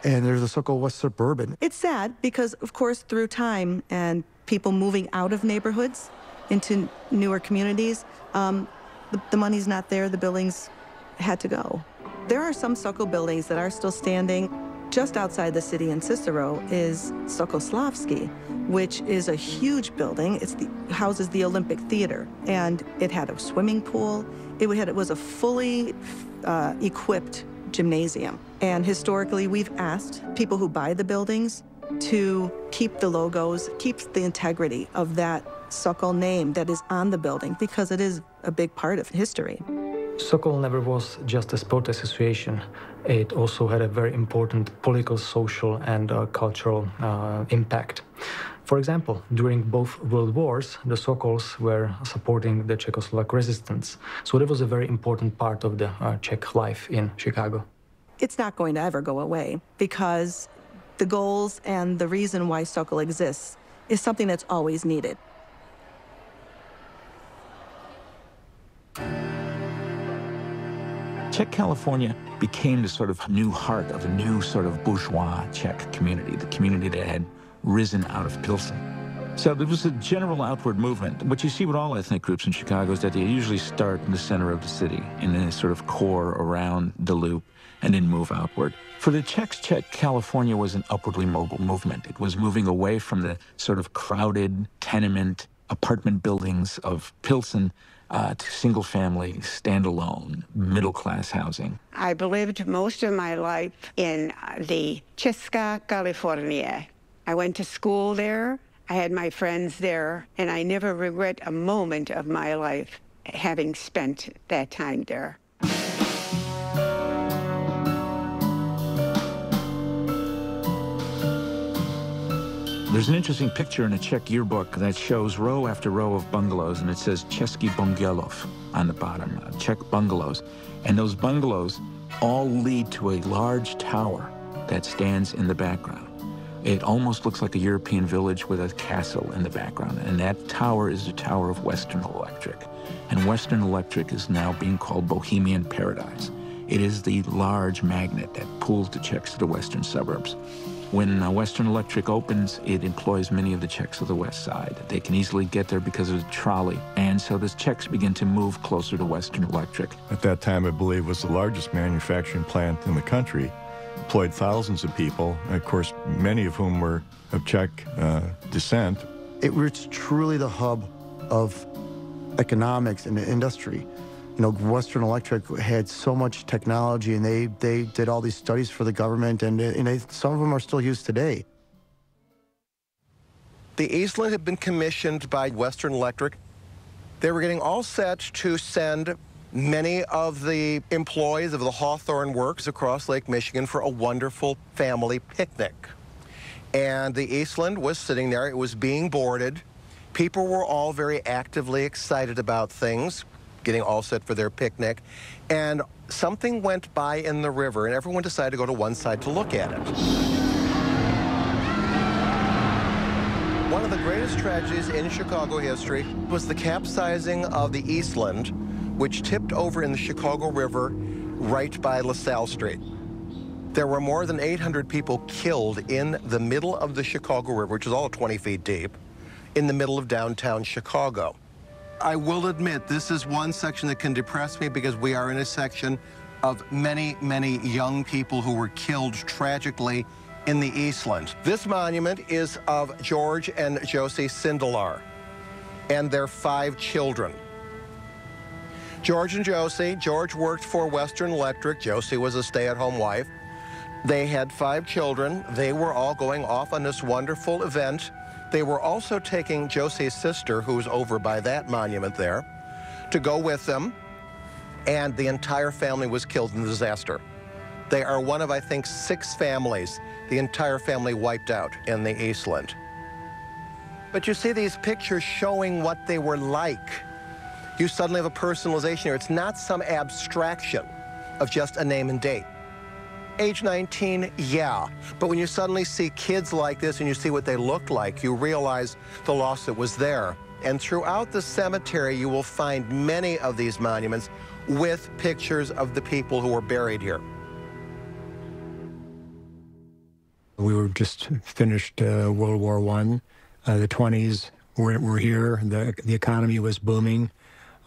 and there's a Sokol West Suburban. It's sad because, of course, through time and people moving out of neighborhoods into newer communities, the money's not there, the buildings had to go. There are some Sokol buildings that are still standing. Just outside the city in Cicero is Sokol Slavsky, which is a huge building. It houses the Olympic Theater, and it had a swimming pool. It was a fully equipped gymnasium. And historically, we've asked people who buy the buildings to keep the logos, keep the integrity of that Sokol name that is on the building, because it is a big part of history. Sokol never was just a sport association. It also had a very important political, social, and cultural impact. For example, during both World Wars, the Sokols were supporting the Czechoslovak resistance. So that was a very important part of the Czech life in Chicago. It's not going to ever go away, because the goals and the reason why Sokol exists is something that's always needed. Czech California became the sort of new heart of a new sort of bourgeois Czech community, the community that had risen out of Pilsen. So there was a general outward movement. What you see with all ethnic groups in Chicago is that they usually start in the center of the city, in a sort of core around the loop, and then move outward. For the Czechs, Czech California was an upwardly mobile movement. It was moving away from the sort of crowded tenement apartment buildings of Pilsen to single-family, standalone, middle-class housing. I lived most of my life in the Česká California. I went to school there. I had my friends there, and I never regret a moment of my life having spent that time there. There's an interesting picture in a Czech yearbook that shows row after row of bungalows, and it says Český bungalov on the bottom, Czech bungalows. And those bungalows all lead to a large tower that stands in the background. It almost looks like a European village with a castle in the background, and that tower is the tower of Western Electric. And Western Electric is now being called Bohemian Paradise. It is the large magnet that pulls the Czechs to the western suburbs. When Western Electric opens, it employs many of the Czechs of the west side. They can easily get there because of the trolley, and so the Czechs begin to move closer to Western Electric. At that time, I believe, was the largest manufacturing plant in the country. Employed thousands of people, and of course, many of whom were of Czech descent. It was truly the hub of economics and industry. You know, Western Electric had so much technology, and they did all these studies for the government, and some of them are still used today. The Eastland had been commissioned by Western Electric. They were getting all set to send many of the employees of the Hawthorne Works across Lake Michigan for a wonderful family picnic. And the Eastland was sitting there. It was being boarded. People were all very actively excited about things, getting all set for their picnic. And something went by in the river, and everyone decided to go to one side to look at it. One of the greatest tragedies in Chicago history was the capsizing of the Eastland, which tipped over in the Chicago River right by LaSalle Street. There were more than 800 people killed in the middle of the Chicago River, which is all 20 feet deep, in the middle of downtown Chicago. I will admit, this is one section that can depress me because we are in a section of many, many young people who were killed tragically in the Eastland. This monument is of George and Josie Sindelar and their 5 children. George and Josie, George worked for Western Electric. Josie was a stay-at-home wife. They had 5 children. They were all going off on this wonderful event. They were also taking Josie's sister, who's over by that monument there, to go with them, and the entire family was killed in the disaster. They are one of, I think, 6 families, the entire family wiped out in the Eastland. But you see these pictures showing what they were like. You suddenly have a personalization here. It's not some abstraction of just a name and date. Age 19, yeah, but when you suddenly see kids like this and you see what they looked like, you realize the loss that was there. And throughout the cemetery, you will find many of these monuments with pictures of the people who were buried here. We were just finished World War I. The 20s were here. The economy was booming.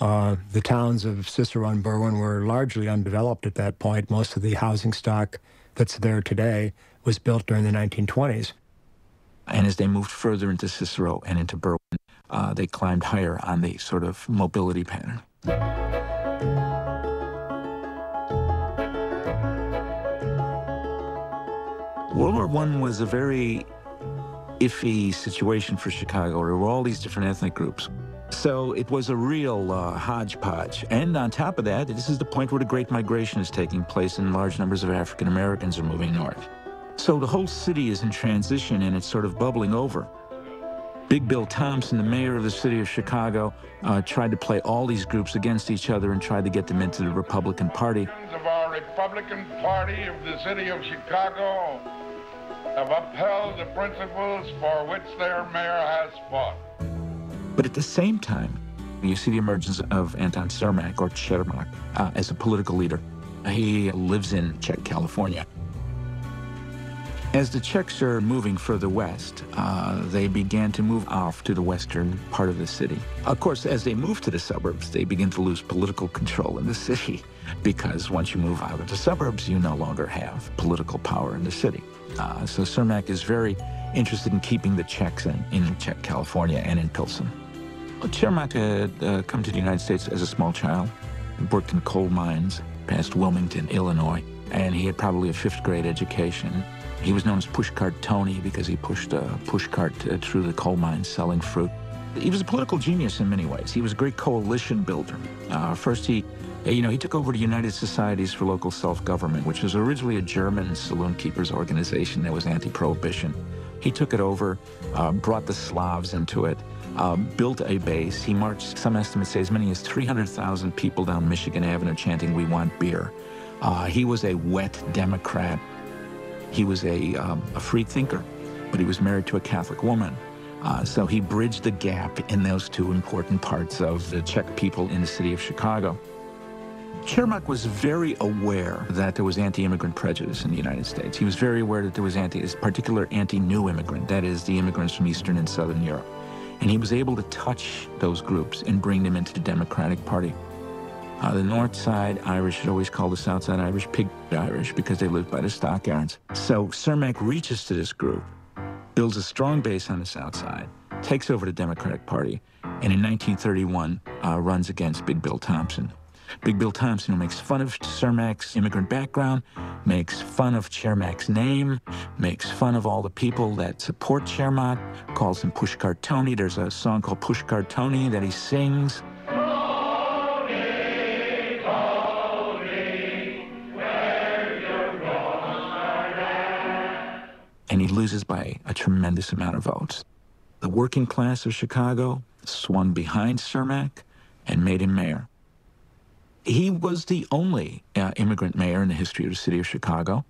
The towns of Cicero and Berwyn were largely undeveloped at that point. Most of the housing stock that's there today was built during the 1920s. And as they moved further into Cicero and into Berwyn, they climbed higher on the sort of mobility pattern. World War I was a very iffy situation for Chicago. There were all these different ethnic groups. So it was a real hodgepodge. And on top of that, this is the point where the Great Migration is taking place and large numbers of African Americans are moving north. So the whole city is in transition and it's sort of bubbling over. Big Bill Thompson, the mayor of the city of Chicago, tried to play all these groups against each other and tried to get them into the Republican Party. Of our Republican Party of the city of Chicago have upheld the principles for which their mayor has fought. But at the same time, you see the emergence of Anton Cermak, or Cermak, as a political leader. He lives in Czech, California. As the Czechs are moving further west, they began to move off to the western part of the city. Of course, as they move to the suburbs, they begin to lose political control in the city, because once you move out of the suburbs, you no longer have political power in the city. So Cermak is very interested in keeping the Czechs in Czech, California, and in Pilsen. Cermak had come to the United States as a small child, worked in coal mines past Wilmington, Illinois, and he had probably a 5th grade education. He was known as Pushcart Tony because he pushed a pushcart through the coal mines selling fruit. He was a political genius in many ways. He was a great coalition builder. First, he took over the United Societies for Local Self-Government, which was originally a German saloon keepers organization that was anti-prohibition. He took it over, brought the Slavs into it, built a base. He marched, some estimates say, as many as 300,000 people down Michigan Avenue chanting, "We want beer." He was a wet Democrat. He was a free thinker. but he was married to a Catholic woman. So he bridged the gap in those two important parts of the Czech people in the city of Chicago. Čermák was very aware that there was anti-immigrant prejudice in the United States. He was very aware that there was particular anti-new immigrant, that is, the immigrants from Eastern and Southern Europe. And he was able to touch those groups and bring them into the Democratic Party. The North Side Irish is always called the South Side Irish pig Irish because they lived by the stockyards. So Čermák reaches to this group, builds a strong base on the South Side, takes over the Democratic Party, and in 1931 runs against Big Bill Thompson. Big Bill Thompson, who makes fun of Čermák's immigrant background, makes fun of Čermák's name, makes fun of all the people that support Čermák, calls him Pushkar Tony. There's a song called Pushkar Tony that he sings. And he loses by a tremendous amount of votes. The working class of Chicago swung behind Čermák and made him mayor. He was the only immigrant mayor in the history of the city of Chicago,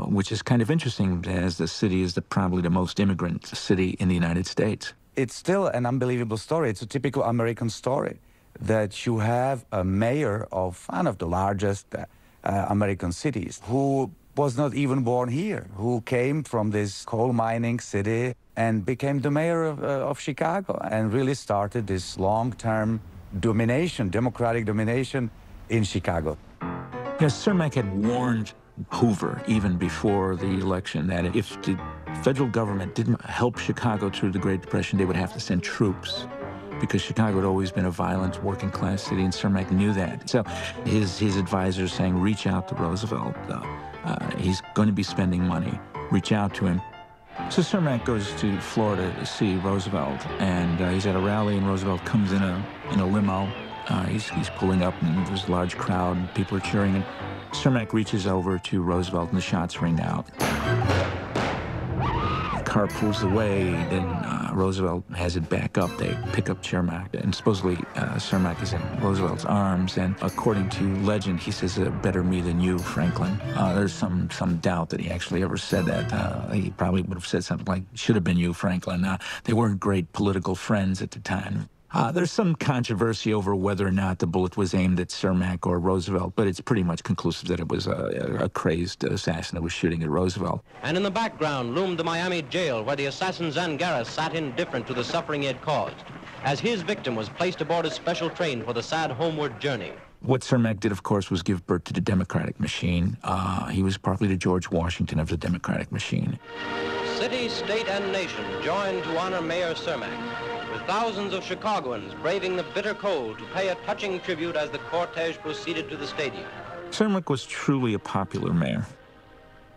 which is kind of interesting as the city is probably the most immigrant city in the United States. It's still an unbelievable story. It's a typical American story that you have a mayor of one of the largest American cities who was not even born here, who came from this coal mining city and became the mayor of Chicago and really started this long-term domination, democratic domination in Chicago. Yes, Čermák had warned Hoover even before the election that if the federal government didn't help Chicago through the Great Depression, they would have to send troops because Chicago had always been a violent working class city, and Čermák knew that. So his advisors saying, reach out to Roosevelt. He's going to be spending money. Reach out to him. So Čermák goes to Florida to see Roosevelt, and he's at a rally, and Roosevelt comes in a limo. He's pulling up, and there's a large crowd, and people are cheering. And Čermák reaches over to Roosevelt, and the shots ring out. The car pulls away, then Roosevelt has it back up. They pick up Čermák, and supposedly Čermák is in Roosevelt's arms, and according to legend, he says, better me than you, Franklin. There's some doubt that he actually ever said that. He probably would have said something like, should have been you, Franklin. They weren't great political friends at the time. There's some controversy over whether or not the bullet was aimed at Čermák or Roosevelt, but it's pretty much conclusive that it was a crazed assassin that was shooting at Roosevelt. And in the background loomed the Miami jail, where the assassin Zangaras sat indifferent to the suffering he had caused, as his victim was placed aboard a special train for the sad homeward journey. What Čermák did, of course, was give birth to the Democratic machine. He was partly the George Washington of the Democratic machine. City, state, and nation joined to honor Mayor Čermák, with thousands of Chicagoans braving the bitter cold to pay a touching tribute as the cortege proceeded to the stadium. Čermák was truly a popular mayor.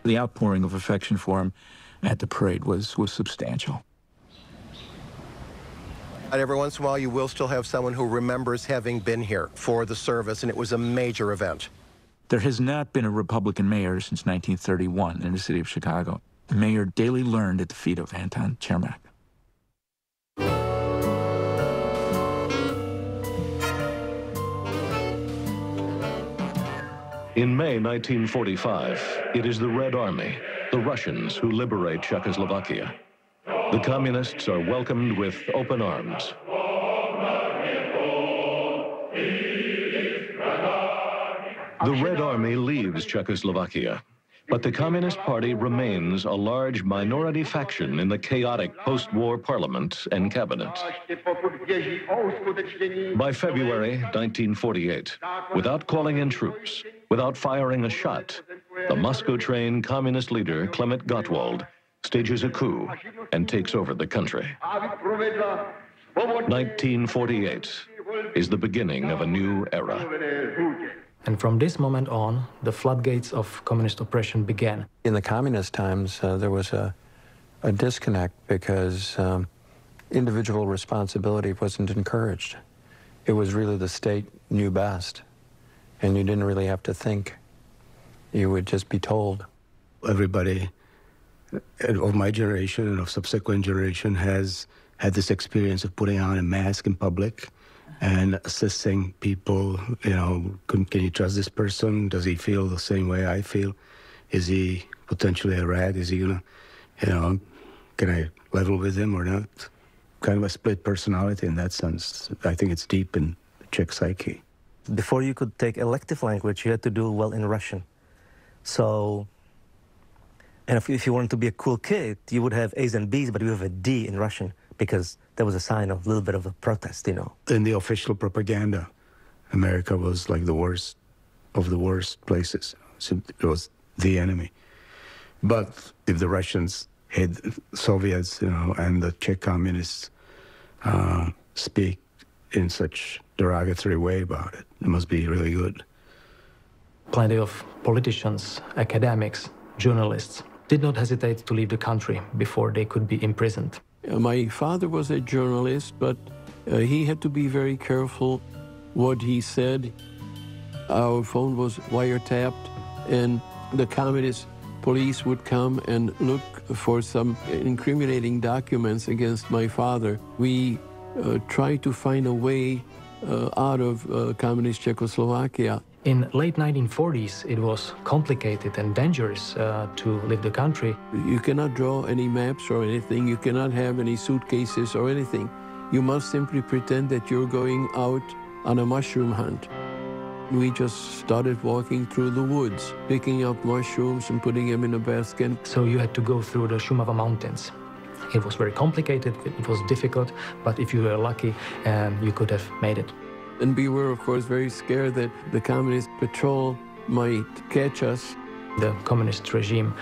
The outpouring of affection for him at the parade was substantial. And every once in a while, you will still have someone who remembers having been here for the service, and it was a major event. There has not been a Republican mayor since 1931 in the city of Chicago. Mayor Daley learned at the feet of Anton Čermák. In May 1945, it is the Red Army, the Russians, who liberate Czechoslovakia. The communists are welcomed with open arms. The Red Army leaves Czechoslovakia, but the Communist Party remains a large minority faction in the chaotic post-war parliament and cabinet. By February 1948, without calling in troops, without firing a shot, the Moscow-trained communist leader Clement Gottwald stages a coup and takes over the country. 1948 is the beginning of a new era. And from this moment on, the floodgates of communist oppression began. In the communist times, there was a disconnect because individual responsibility wasn't encouraged. It was really the state knew best, and you didn't really have to think. You would just be told. Everybody of my generation and of subsequent generation has had this experience of putting on a mask in public and assessing people, you know, can you trust this person? Does he feel the same way I feel? Is he potentially a rat? Is he gonna, you know, Can I level with him or not? Kind of a split personality in that sense. I think it's deep in the Czech psyche. Before you could take elective language, you had to do well in Russian. So, and if you wanted to be a cool kid, you would have A's and B's, but you have a D in Russian because that was a sign of a little bit of a protest, you know. In the official propaganda, America was like the worst of the worst places. It was the enemy. But if the Russians hit Soviets, you know, and the Czech communists speak in such derogatory way about it, it must be really good. Plenty of politicians, academics, journalists did not hesitate to leave the country before they could be imprisoned. My father was a journalist, but he had to be very careful what he said. Our phone was wiretapped, and the communist police would come and look for some incriminating documents against my father. We tried to find a way out of communist Czechoslovakia. In late 1940s, it was complicated and dangerous to leave the country. You cannot draw any maps or anything. You cannot have any suitcases or anything. You must simply pretend that you're going out on a mushroom hunt. We just started walking through the woods, picking up mushrooms and putting them in a basket. So you had to go through the Šumava mountains. It was very complicated, it was difficult, but if you were lucky, you could have made it. And we were, of course, very scared that the communist patrol might catch us. The communist regime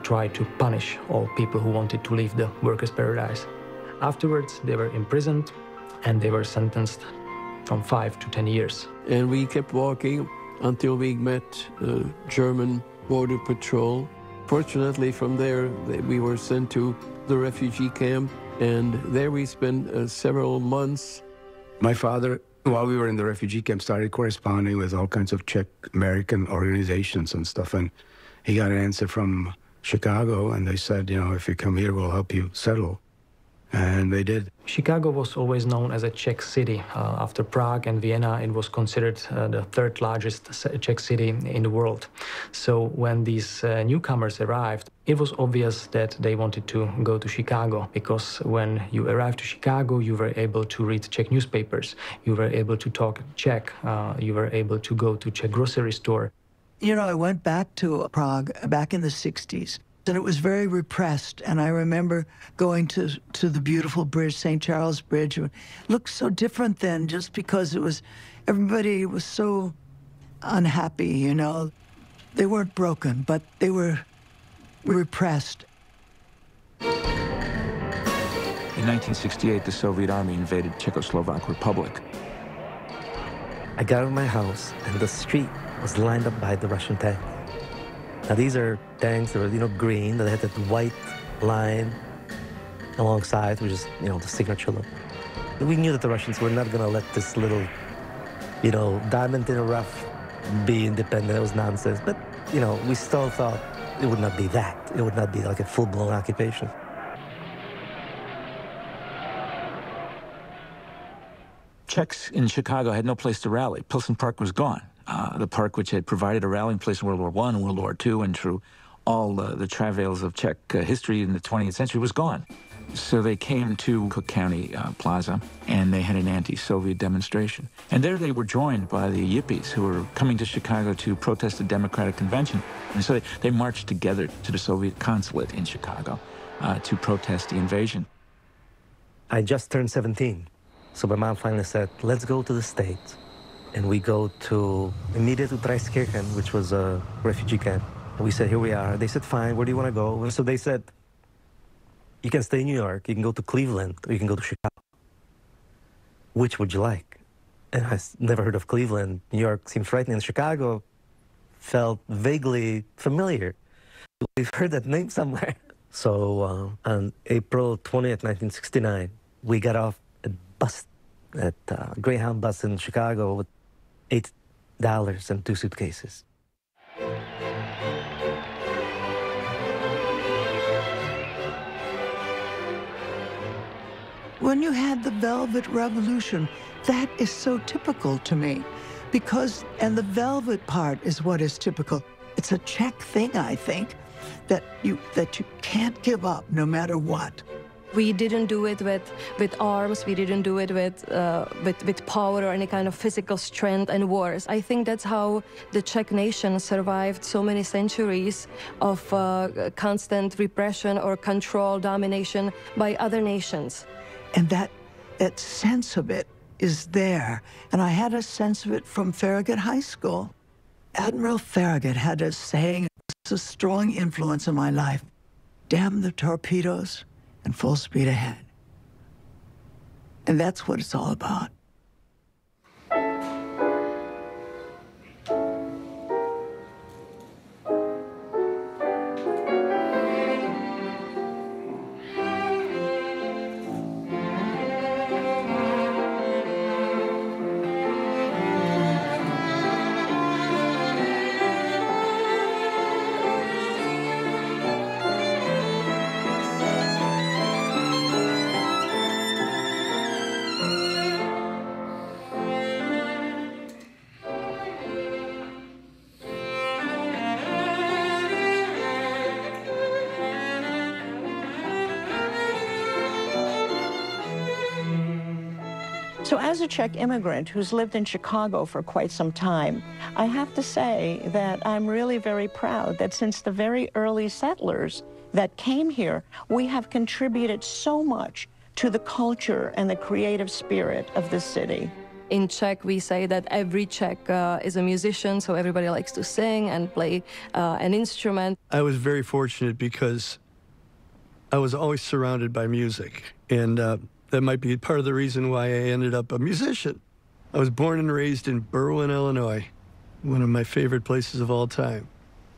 tried to punish all people who wanted to leave the workers' paradise. Afterwards, they were imprisoned and they were sentenced from 5 to 10 years. And we kept walking until we met the German border patrol. Fortunately, from there, we were sent to the refugee camp, and there we spent several months. My father, while we were in the refugee camp, started corresponding with all kinds of Czech American organizations and stuff, and he got an answer from Chicago, and they said, you know, if you come here, we'll help you settle. And they did. Chicago was always known as a Czech city. After Prague and Vienna, it was considered the third largest Czech city in the world. So when these newcomers arrived, it was obvious that they wanted to go to Chicago, because when you arrived to Chicago, you were able to read Czech newspapers, you were able to talk Czech, you were able to go to Czech grocery store. You know, I went back to Prague back in the 60s. And it was very repressed. And I remember going to the beautiful bridge, St. Charles Bridge. It looked so different then, just because it was, everybody was so unhappy, you know. They weren't broken, but they were repressed. In 1968, the Soviet army invaded Czechoslovak Republic. I got out of my house, and the street was lined up by the Russian tank. Now, these are tanks that were, you know, green, that had that white line alongside, which is, you know, the signature look. We knew that the Russians were not going to let this little, you know, diamond in the rough be independent. It was nonsense. But, you know, we still thought it would not be that. It would not be like a full-blown occupation. Czechs in Chicago had no place to rally. Pilsen Park was gone. The park which had provided a rallying place in World War I and World War II, and through all the travails of Czech history in the 20th century, was gone. So they came to Cook County Plaza, and they had an anti-Soviet demonstration. And there they were joined by the Yippies, who were coming to Chicago to protest the Democratic Convention. And so they marched together to the Soviet consulate in Chicago to protest the invasion. I just turned 17, so my mom finally said, let's go to the States. And we go to immediate Utrajskirchen, which was a refugee camp. And we said, here we are. They said, fine, where do you want to go? And so they said, you can stay in New York, you can go to Cleveland, or you can go to Chicago. Which would you like? And I never heard of Cleveland. New York seemed frightening. Chicago felt vaguely familiar. We've heard that name somewhere. So on April 20th, 1969, we got off a bus, at Greyhound bus in Chicago with $8 and 2 suitcases. When you had the Velvet Revolution, that is so typical to me, because, and the velvet part is what is typical. It's a Czech thing, I think. that you can't give up no matter what. We didn't do it with arms. We didn't do it with power or any kind of physical strength and wars. I think that's how the Czech nation survived so many centuries of constant repression or control, domination by other nations. And that sense of it is there. And I had a sense of it from Farragut High School. Admiral Farragut had a saying, it's a strong influence in my life: damn the torpedoes and full speed ahead. And that's what it's all about. So as a Czech immigrant who's lived in Chicago for quite some time, I have to say that I'm really very proud that since the very early settlers that came here, we have contributed so much to the culture and the creative spirit of this city. In Czech, we say that every Czech is a musician, so everybody likes to sing and play an instrument. I was very fortunate because I was always surrounded by music, and that might be part of the reason why I ended up a musician. I was born and raised in Berwyn, Illinois, one of my favorite places of all time.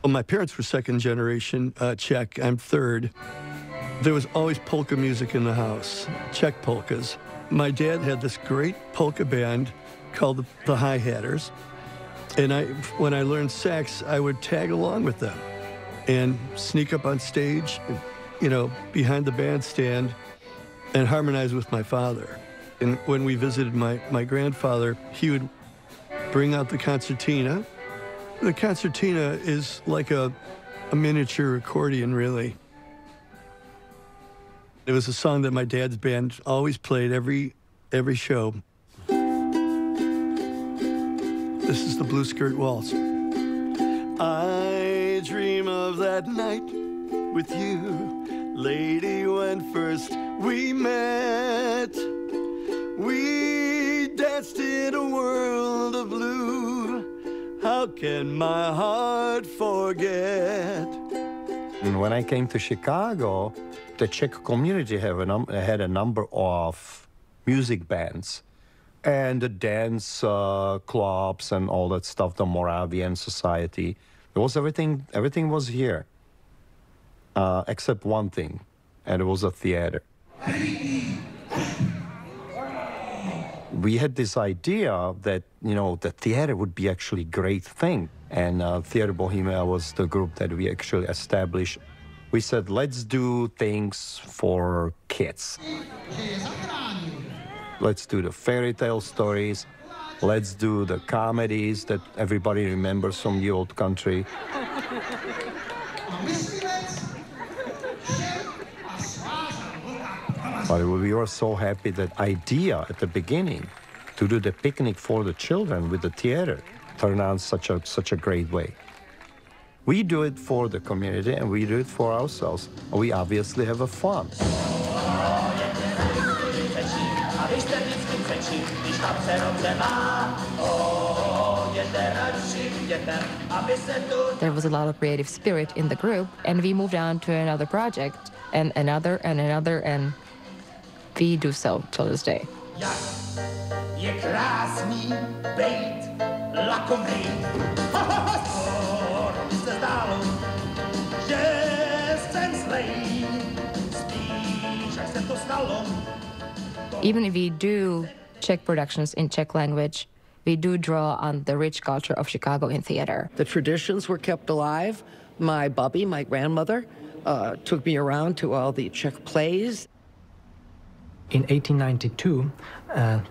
Well, my parents were second generation Czech. I'm third. There was always polka music in the house, Czech polkas. My dad had this great polka band called the Hi-Hatters, and when I learned sax, I would tag along with them and sneak up on stage, behind the bandstand, and harmonize with my father. And when we visited my grandfather, he would bring out the concertina. The concertina is like a miniature accordion, really. It was a song that my dad's band always played every show. This is the Blue Skirt Waltz. I dream of that night with you, lady, when first we met. We danced in a world of blue. How can my heart forget? When I came to Chicago, the Czech community had a number of music bands and the dance clubs and all that stuff, the Moravian Society. It was everything was here, except one thing, and it was a theater. We had this idea that, the theater would be actually a great thing. And Theater Bohemia was the group that we actually established. We said, let's do things for kids. Let's do the fairy tale stories. Let's do the comedies that everybody remembers from the old country. But we were so happy that idea at the beginning to do the picnic for the children with the theater turned out such a great way. We do it for the community and we do it for ourselves. We obviously have a fun. There was a lot of creative spirit in the group, and we moved on to another project, and another, and we do so till this day. Even if we do Czech productions in Czech language, we do draw on the rich culture of Chicago in theater. The traditions were kept alive. My bubby, my grandmother, took me around to all the Czech plays. In 1892,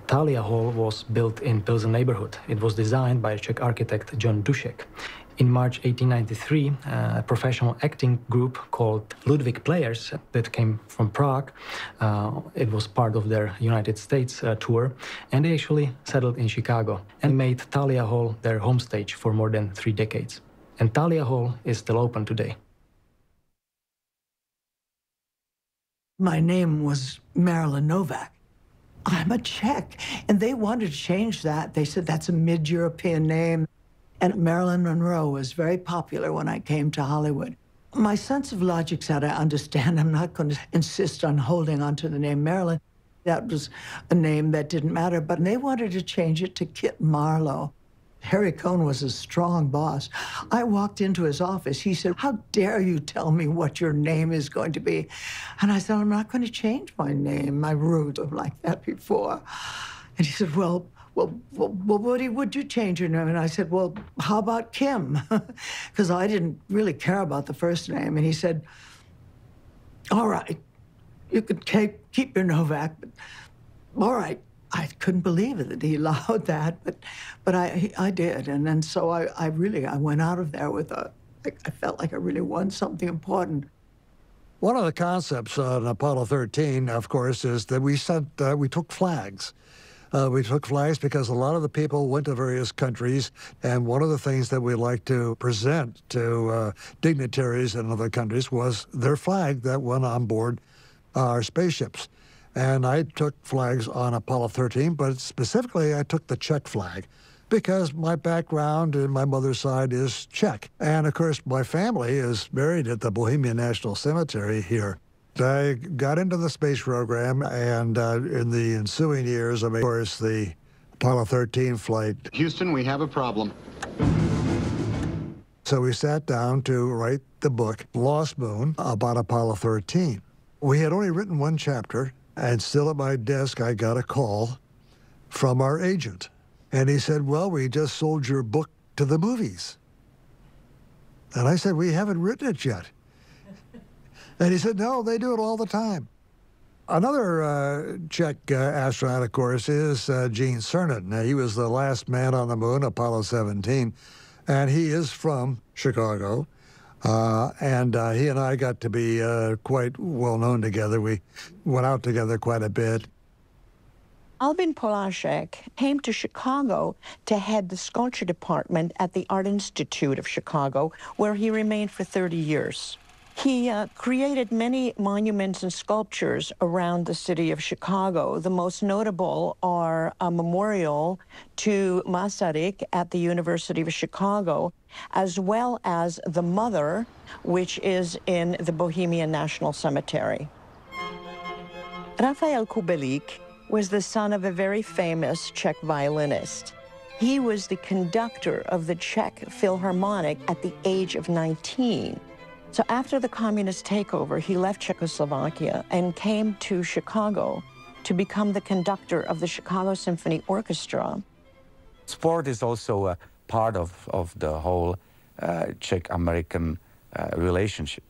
Thalia Hall was built in Pilsen neighborhood. It was designed by Czech architect John Dušek. In March 1893, a professional acting group called Ludwig Players that came from Prague, it was part of their United States tour, and they actually settled in Chicago and made Thalia Hall their home stage for more than 3 decades. And Thalia Hall is still open today. My name was Marilyn Novak. I'm a Czech, and they wanted to change that. They said that's a mid-European name. And Marilyn Monroe was very popular when I came to Hollywood. My sense of logic said, I understand, I'm not going to insist on holding on to the name Marilyn. That was a name that didn't matter, but they wanted to change it to Kit Marlowe. Harry Cohn was a strong boss. I walked into his office. He said, how dare you tell me what your name is going to be? And I said, I'm not going to change my name. I wrote like that before. And he said, well, would you change your name? And I said, well, how about Kim? Because I didn't really care about the first name. And he said, all right, you could keep your Novak, but all right. I couldn't believe it that he allowed that, but I did. And then so I went out of there with I felt like I really won something important. One of the concepts on Apollo 13, of course, is that we took flags. We took flags because a lot of the people went to various countries, and one of the things that we like to present to dignitaries in other countries was their flag that went on board our spaceships. And I took flags on Apollo 13, but specifically I took the Czech flag because my background and my mother's side is Czech. And of course, my family is buried at the Bohemian National Cemetery here. I got into the space program, and in the ensuing years, of course, the Apollo 13 flight. Houston, we have a problem. So we sat down to write the book, Lost Moon, about Apollo 13. We had only written 1 chapter, and still at my desk, I got a call from our agent. And he said, well, we just sold your book to the movies. And I said, we haven't written it yet. And he said, no, they do it all the time. Another Czech astronaut, of course, is Gene Cernan. Now, he was the last man on the moon, Apollo 17, and he is from Chicago. And he and I got to be quite well known together. We went out together quite a bit. Albin Polášek came to Chicago to head the sculpture department at the Art Institute of Chicago, where he remained for 30 years. He created many monuments and sculptures around the city of Chicago. The most notable are a memorial to Masaryk at the University of Chicago, as well as the Mother, which is in the Bohemian National Cemetery. Rafael Kubelik was the son of a very famous Czech violinist. He was the conductor of the Czech Philharmonic at the age of 19. So after the communist takeover, he left Czechoslovakia and came to Chicago to become the conductor of the Chicago Symphony Orchestra. Sport is also a part of the whole Czech-American relationship.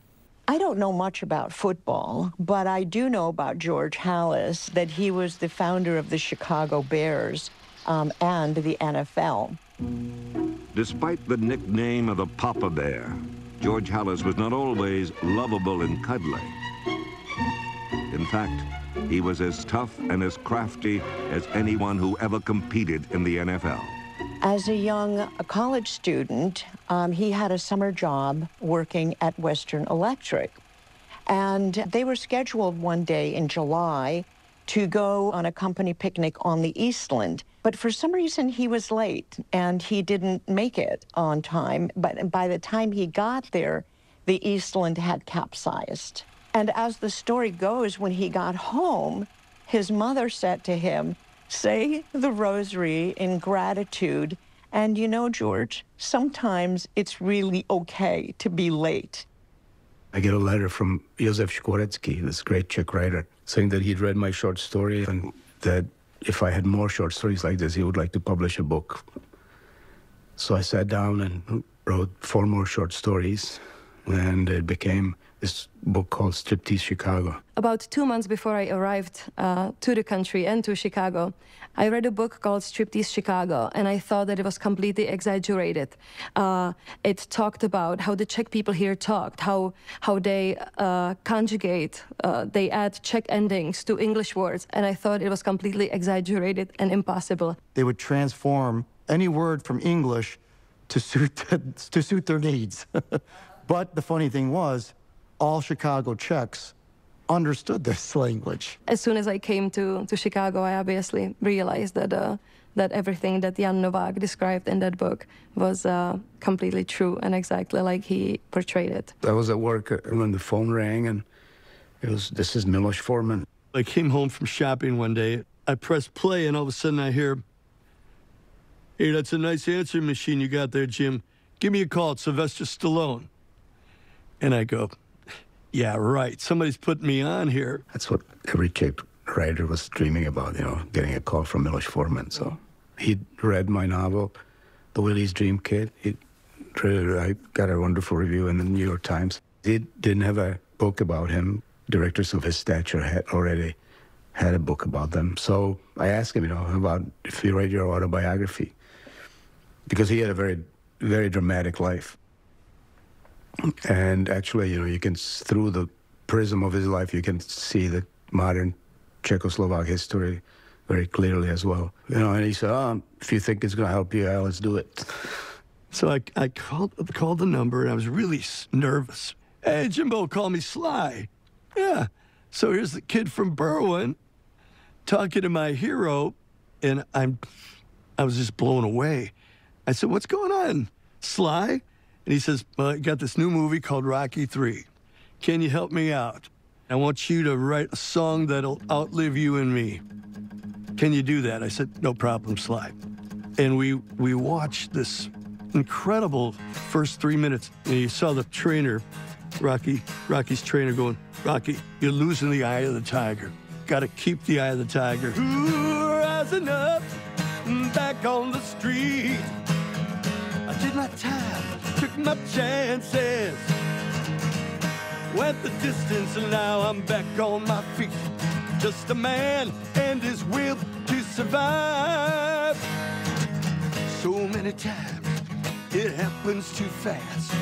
I don't know much about football, but I do know about George Halas, that he was the founder of the Chicago Bears and the NFL. Despite the nickname of the Papa Bear, George Halas was not always lovable and cuddly. In fact, he was as tough and as crafty as anyone who ever competed in the NFL. As a young college student, he had a summer job working at Western Electric. And they were scheduled one day in July to go on a company picnic on the Eastland. But for some reason, he was late, and he didn't make it on time. But by the time he got there, the Eastland had capsized. And as the story goes, when he got home, his mother said to him, say the rosary in gratitude. And you know, George, sometimes it's really okay to be late. I get a letter from Josef Škvorecký, this great Czech writer, saying that he'd read my short story and that if I had more short stories like this, he would like to publish a book. So I sat down and wrote 4 more short stories, and it became this book called Striptease Chicago. About 2 months before I arrived to the country and to Chicago, I read a book called Striptease Chicago, and I thought that it was completely exaggerated. It talked about how the Czech people here talked, how they conjugate, they add Czech endings to English words, and I thought it was completely exaggerated and impossible. They would transform any word from English to suit their needs. But the funny thing was, all Chicago Czechs understood this language. As soon as I came to Chicago, I obviously realized that everything that Jan Novák described in that book was completely true and exactly like he portrayed it. I was at work when the phone rang, and this is Miloš Forman. I came home from shopping one day. I pressed play, and all of a sudden I hear, "Hey, that's a nice answering machine you got there, Jim. Give me a call. It's Sylvester Stallone." And I go, "Yeah, right. Somebody's putting me on here." That's what every Czech writer was dreaming about, getting a call from Miloš Forman. So he read my novel, The Willie's Dream Kid. I got a wonderful review in the New York Times. He didn't have a book about him. Directors of his stature had already had a book about them. So I asked him, about if you write your autobiography, because he had a very, very dramatic life. And actually, you can, through the prism of his life, you can see the modern Czechoslovak history very clearly as well. And he said, if you think it's going to help you, let's do it. So I called the number, and I was really nervous. "Hey, Jimbo, call me Sly." "Yeah." So here's the kid from Berwyn talking to my hero, and I was just blown away. I said, "What's going on, Sly?" And he says, "Well, I got this new movie called Rocky III. Can you help me out? I want you to write a song that'll outlive you and me. Can you do that?" I said, "No problem, Sly." And we watched this incredible first 3 minutes. And you saw the trainer, Rocky's trainer going, "Rocky, you're losing the eye of the tiger. Got to keep the eye of the tiger." Ooh, rising up, back on the street. I did my time, took my chances, went the distance, and now I'm back on my feet. Just a man and his will to survive. So many times it happens too fast.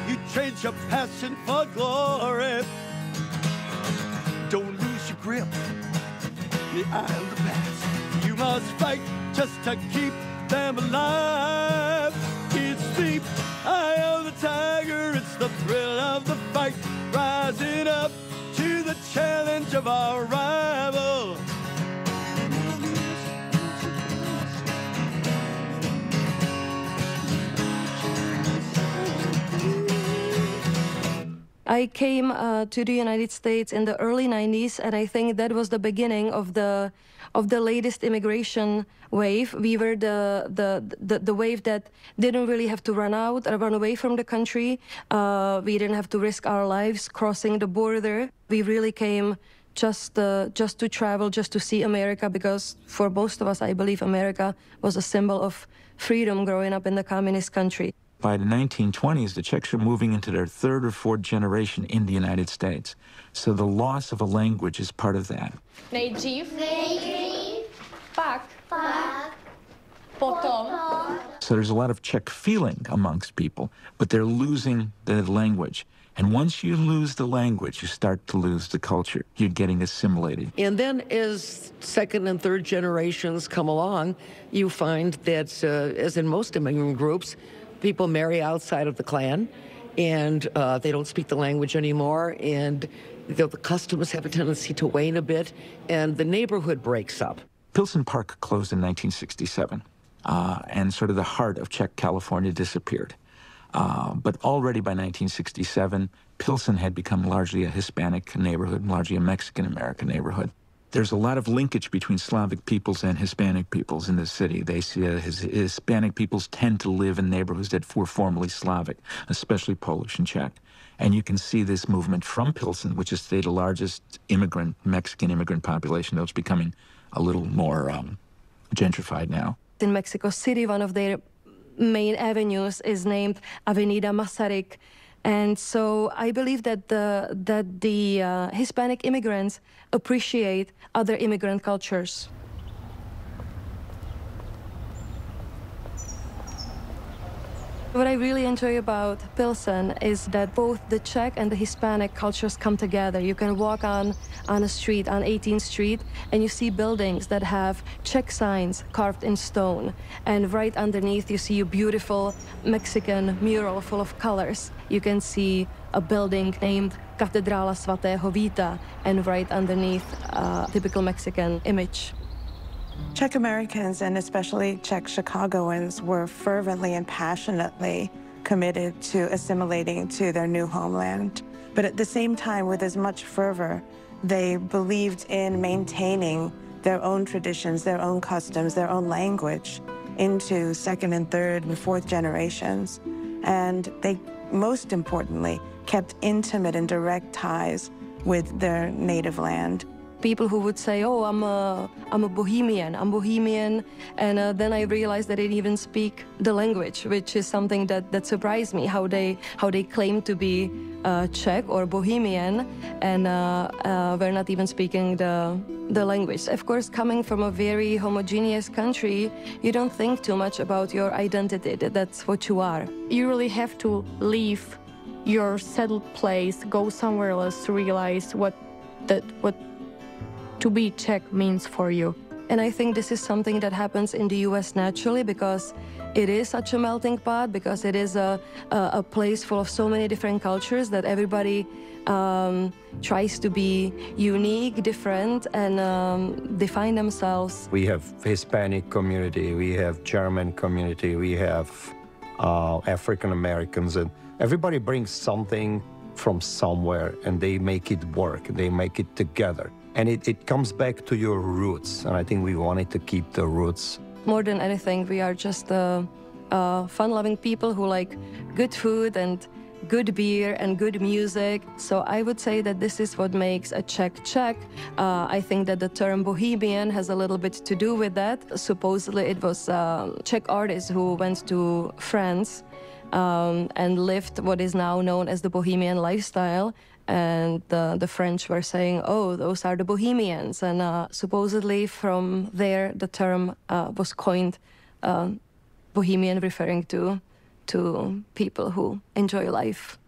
You trade your passion for glory. Don't lose your grip, the eye of the past. You must fight just to keep them alive. It's the eye of the tiger, it's the thrill of the fight, rising up to the challenge of our rival. I came to the United States in the early 90s, and I think that was the beginning of the latest immigration wave. We were the wave that didn't really have to run away from the country. We didn't have to risk our lives crossing the border. We really came just to travel, just to see America, because for most of us, I believe America was a symbol of freedom growing up in the communist country. By the 1920s, the Czechs are moving into their third or fourth generation in the United States. So the loss of a language is part of that. Nejdřív. Pak. Potom. So there's a lot of Czech feeling amongst people, but they're losing the language. And once you lose the language, you start to lose the culture. You're getting assimilated. And then as second and third generations come along, you find that, as in most immigrant groups, people marry outside of the clan, and they don't speak the language anymore, and the customs have a tendency to wane a bit, and the neighborhood breaks up. Pilsen Park closed in 1967, and sort of the heart of Czech California disappeared. But already by 1967, Pilsen had become largely a Hispanic neighborhood, largely a Mexican-American neighborhood. There's a lot of linkage between Slavic peoples and Hispanic peoples in the city. They see Hispanic peoples tend to live in neighborhoods that were formerly Slavic, especially Polish and Czech. And you can see this movement from Pilsen, which is the largest Mexican immigrant population, though it's becoming a little more gentrified now. In Mexico City, one of their main avenues is named Avenida Masaryk, And so I believe that the Hispanic immigrants appreciate other immigrant cultures. What I really enjoy about Pilsen is that both the Czech and the Hispanic cultures come together. You can walk on a street, on 18th Street, and you see buildings that have Czech signs carved in stone. And right underneath, you see a beautiful Mexican mural full of colors. You can see a building named Katedrála svatého Víta, and right underneath, typical Mexican image. Czech Americans, and especially Czech Chicagoans, were fervently and passionately committed to assimilating to their new homeland. But at the same time, with as much fervor, they believed in maintaining their own traditions, their own customs, their own language into second and third and fourth generations. And they, most importantly, kept intimate and direct ties with their native land. People who would say, oh, I'm a Bohemian, and then I realized that they didn't even speak the language, which is something that surprised me, how they claim to be Czech or Bohemian, and we're not even speaking the language. Of course, coming from a very homogeneous country, you don't think too much about your identity, that's what you are. You really have to leave your settled place, go somewhere else to realize what to be Czech means for you. And I think this is something that happens in the US naturally because it is such a melting pot, because it is a place full of so many different cultures that everybody tries to be unique, different, and define themselves. We have Hispanic community, we have German community, we have African Americans, and everybody brings something from somewhere and they make it work, they make it together. And it comes back to your roots, and I think we wanted to keep the roots. More than anything, we are just fun-loving people who like good food and good beer and good music. So I would say that this is what makes a Czech Czech. I think that the term bohemian has a little bit to do with that. Supposedly it was Czech artists who went to France and lived what is now known as the bohemian lifestyle. And the French were saying, oh, those are the Bohemians. And supposedly from there, the term was coined, Bohemian, referring to people who enjoy life.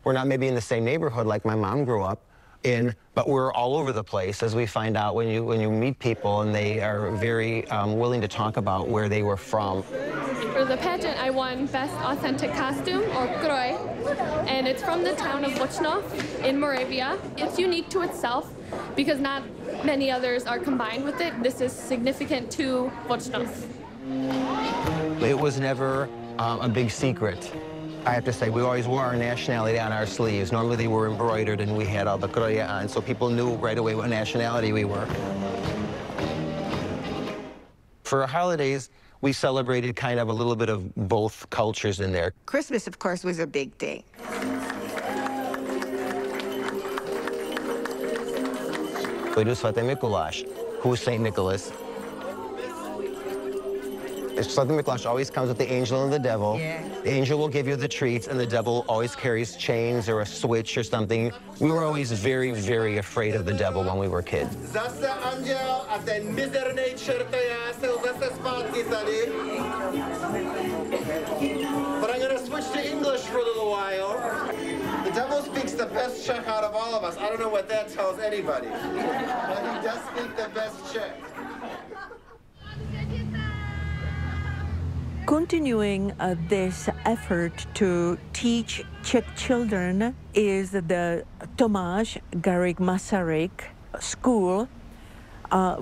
We're not maybe in the same neighborhood like my mom grew up in, but we're all over the place, as we find out when you meet people and they are very willing to talk about where they were from. For the pageant, I won Best Authentic Costume, or Kroj, and it's from the town of Bočnov in Moravia. It's unique to itself because not many others are combined with it. This is significant to Bočnov. It was never a big secret. I have to say, we always wore our nationality on our sleeves. Normally they were embroidered and we had all the kroja on, so people knew right away what nationality we were. For our holidays, we celebrated kind of a little bit of both cultures in there. Christmas, of course, was a big thing. We do Svatý Mikuláš. Who's St. Nicholas? Svatý Mikuláš always comes with the angel and the devil. Yeah. The angel will give you the treats, and the devil always carries chains or a switch or something. We were always very, very afraid of the devil when we were kids. Zase anděl a ten mizernej čertajá se zase zpátky tady. But I'm gonna switch to English for a little while. The devil speaks the best Czech out of all of us. I don't know what that tells anybody, but he does speak the best Czech. Continuing this effort to teach Czech children is the Tomáš Garrigue Masaryk School,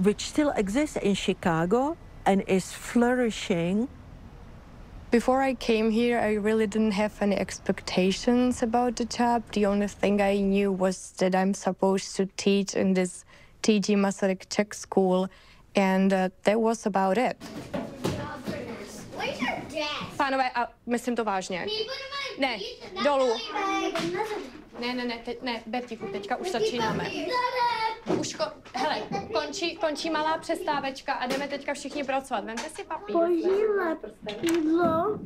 which still exists in Chicago and is flourishing. Before I came here, I really didn't have any expectations about the job. The only thing I knew was that I'm supposed to teach in this T.G. Masaryk Czech School, and that was about it. Pánové, a myslím to vážně. Ne, dolů. Ne, Bertíku, teďka už začínáme. Hele, končí malá přestávečka a jdeme teďka všichni pracovat. Vemte si papír. Požívat jídlo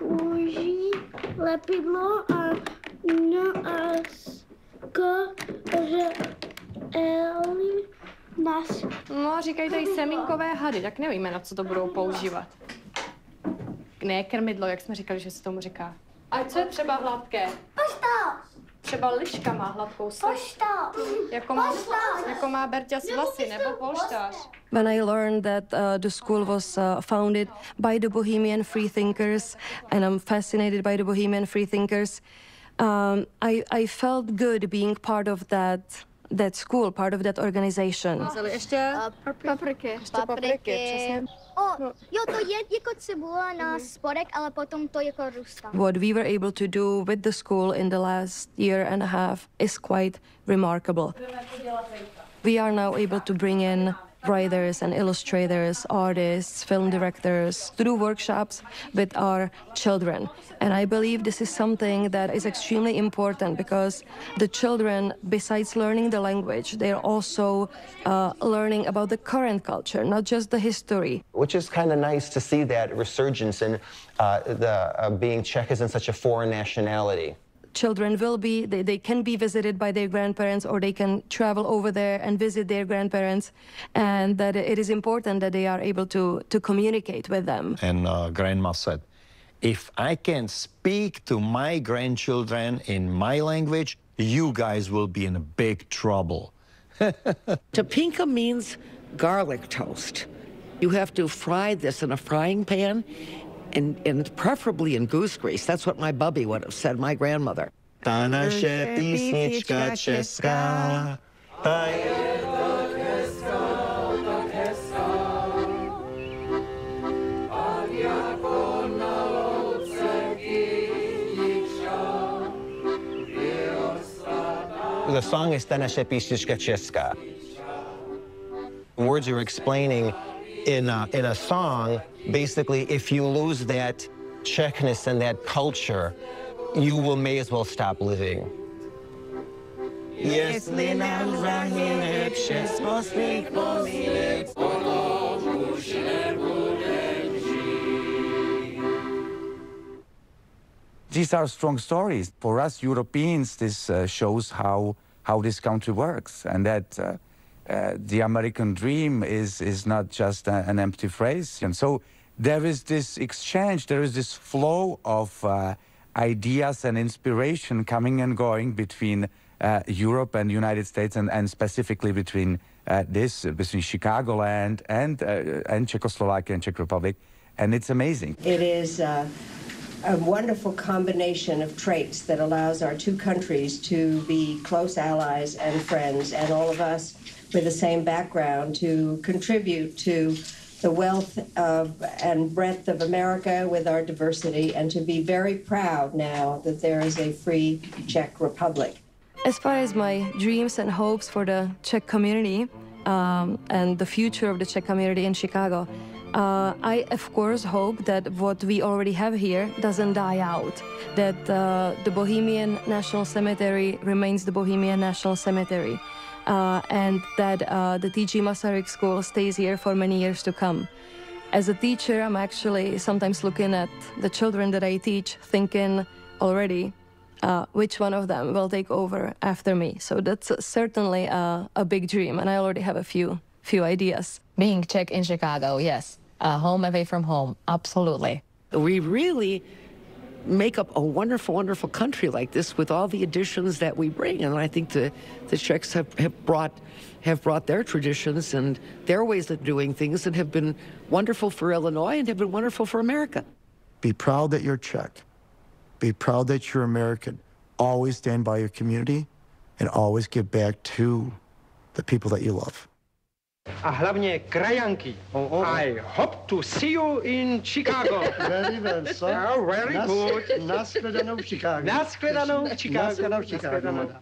kůží lepidlo a no a nas. No, říkají tady semínkové hady, tak nevíme, na co to budou používat. Ne krmidlo, jak jsme říkali, že se tomu říká. A co je třeba hladké? Poštář. Třeba liška má hladkou sleč. Jako má Berťas vlasy, nebo polštář. When I learned that the school was founded by the Bohemian freethinkers, and I'm fascinated by the Bohemian freethinkers, I felt good being part of that school, part of that organization. Ještě papriky. Přesně. Jo, to je jako cibule na spodek, ale potom to jako růstá. What we were able to do with the school in the last year and a half is quite remarkable. We are now able to bring in writers and illustrators, artists, film directors to do workshops with our children. And I believe this is something that is extremely important because the children, besides learning the language, they're also learning about the current culture, not just the history. Which is kind of nice to see that resurgence in being Czech isn't such a foreign nationality. Children will be, they can be visited by their grandparents, or they can travel over there and visit their grandparents, and that it is important that they are able to communicate with them. And grandma said, if I can speak to my grandchildren in my language, you guys will be in a big trouble. Topinka means garlic toast. You have to fry this in a frying pan, and preferably in goose grease. That's what my bubby would have said, my grandmother. Ta naše písnička česká, ta je tak hezká, a jako na louce kytička. The song is Ta naše písnička česká. Words are explaining in a song, basically, if you lose that Czechness and that culture, you may as well stop living. Jestli nám zahyne všechno z mých pomínek, potom už nebudem žít. These are strong stories. For us Europeans, this shows how this country works, and that the American dream is not just an empty phrase. And so there is this exchange, there is this flow of ideas and inspiration coming and going between Europe and the United States, and specifically between Chicagoland and Czechoslovakia and Czech Republic. And it's amazing. It is a wonderful combination of traits that allows our two countries to be close allies and friends, and all of us with the same background to contribute to the wealth and breadth of America with our diversity, and to be very proud now that there is a free Czech Republic. As far as my dreams and hopes for the Czech community and the future of the Czech community in Chicago, I, of course, hope that what we already have here doesn't die out, that the Bohemian National Cemetery remains the Bohemian National Cemetery, and that the T.G. Masaryk School stays here for many years to come. As a teacher, I'm actually sometimes looking at the children that I teach, thinking already which one of them will take over after me. So that's certainly a big dream, and I already have a few ideas. Being Czech in Chicago, yes. Home away from home, absolutely. We really make up a wonderful, wonderful country like this with all the additions that we bring. And I think the Czechs have brought their traditions and their ways of doing things, and have been wonderful for Illinois and have been wonderful for America. Be proud that you're Czech. Be proud that you're American. Always stand by your community and always give back to the people that you love. A hlavně krajanky. I hope to see you in Chicago. Very well, sir. Oh, very good. Nashledanou v Chicagu. Nashledanou v Chicagu. Nashledanou v Chicagu.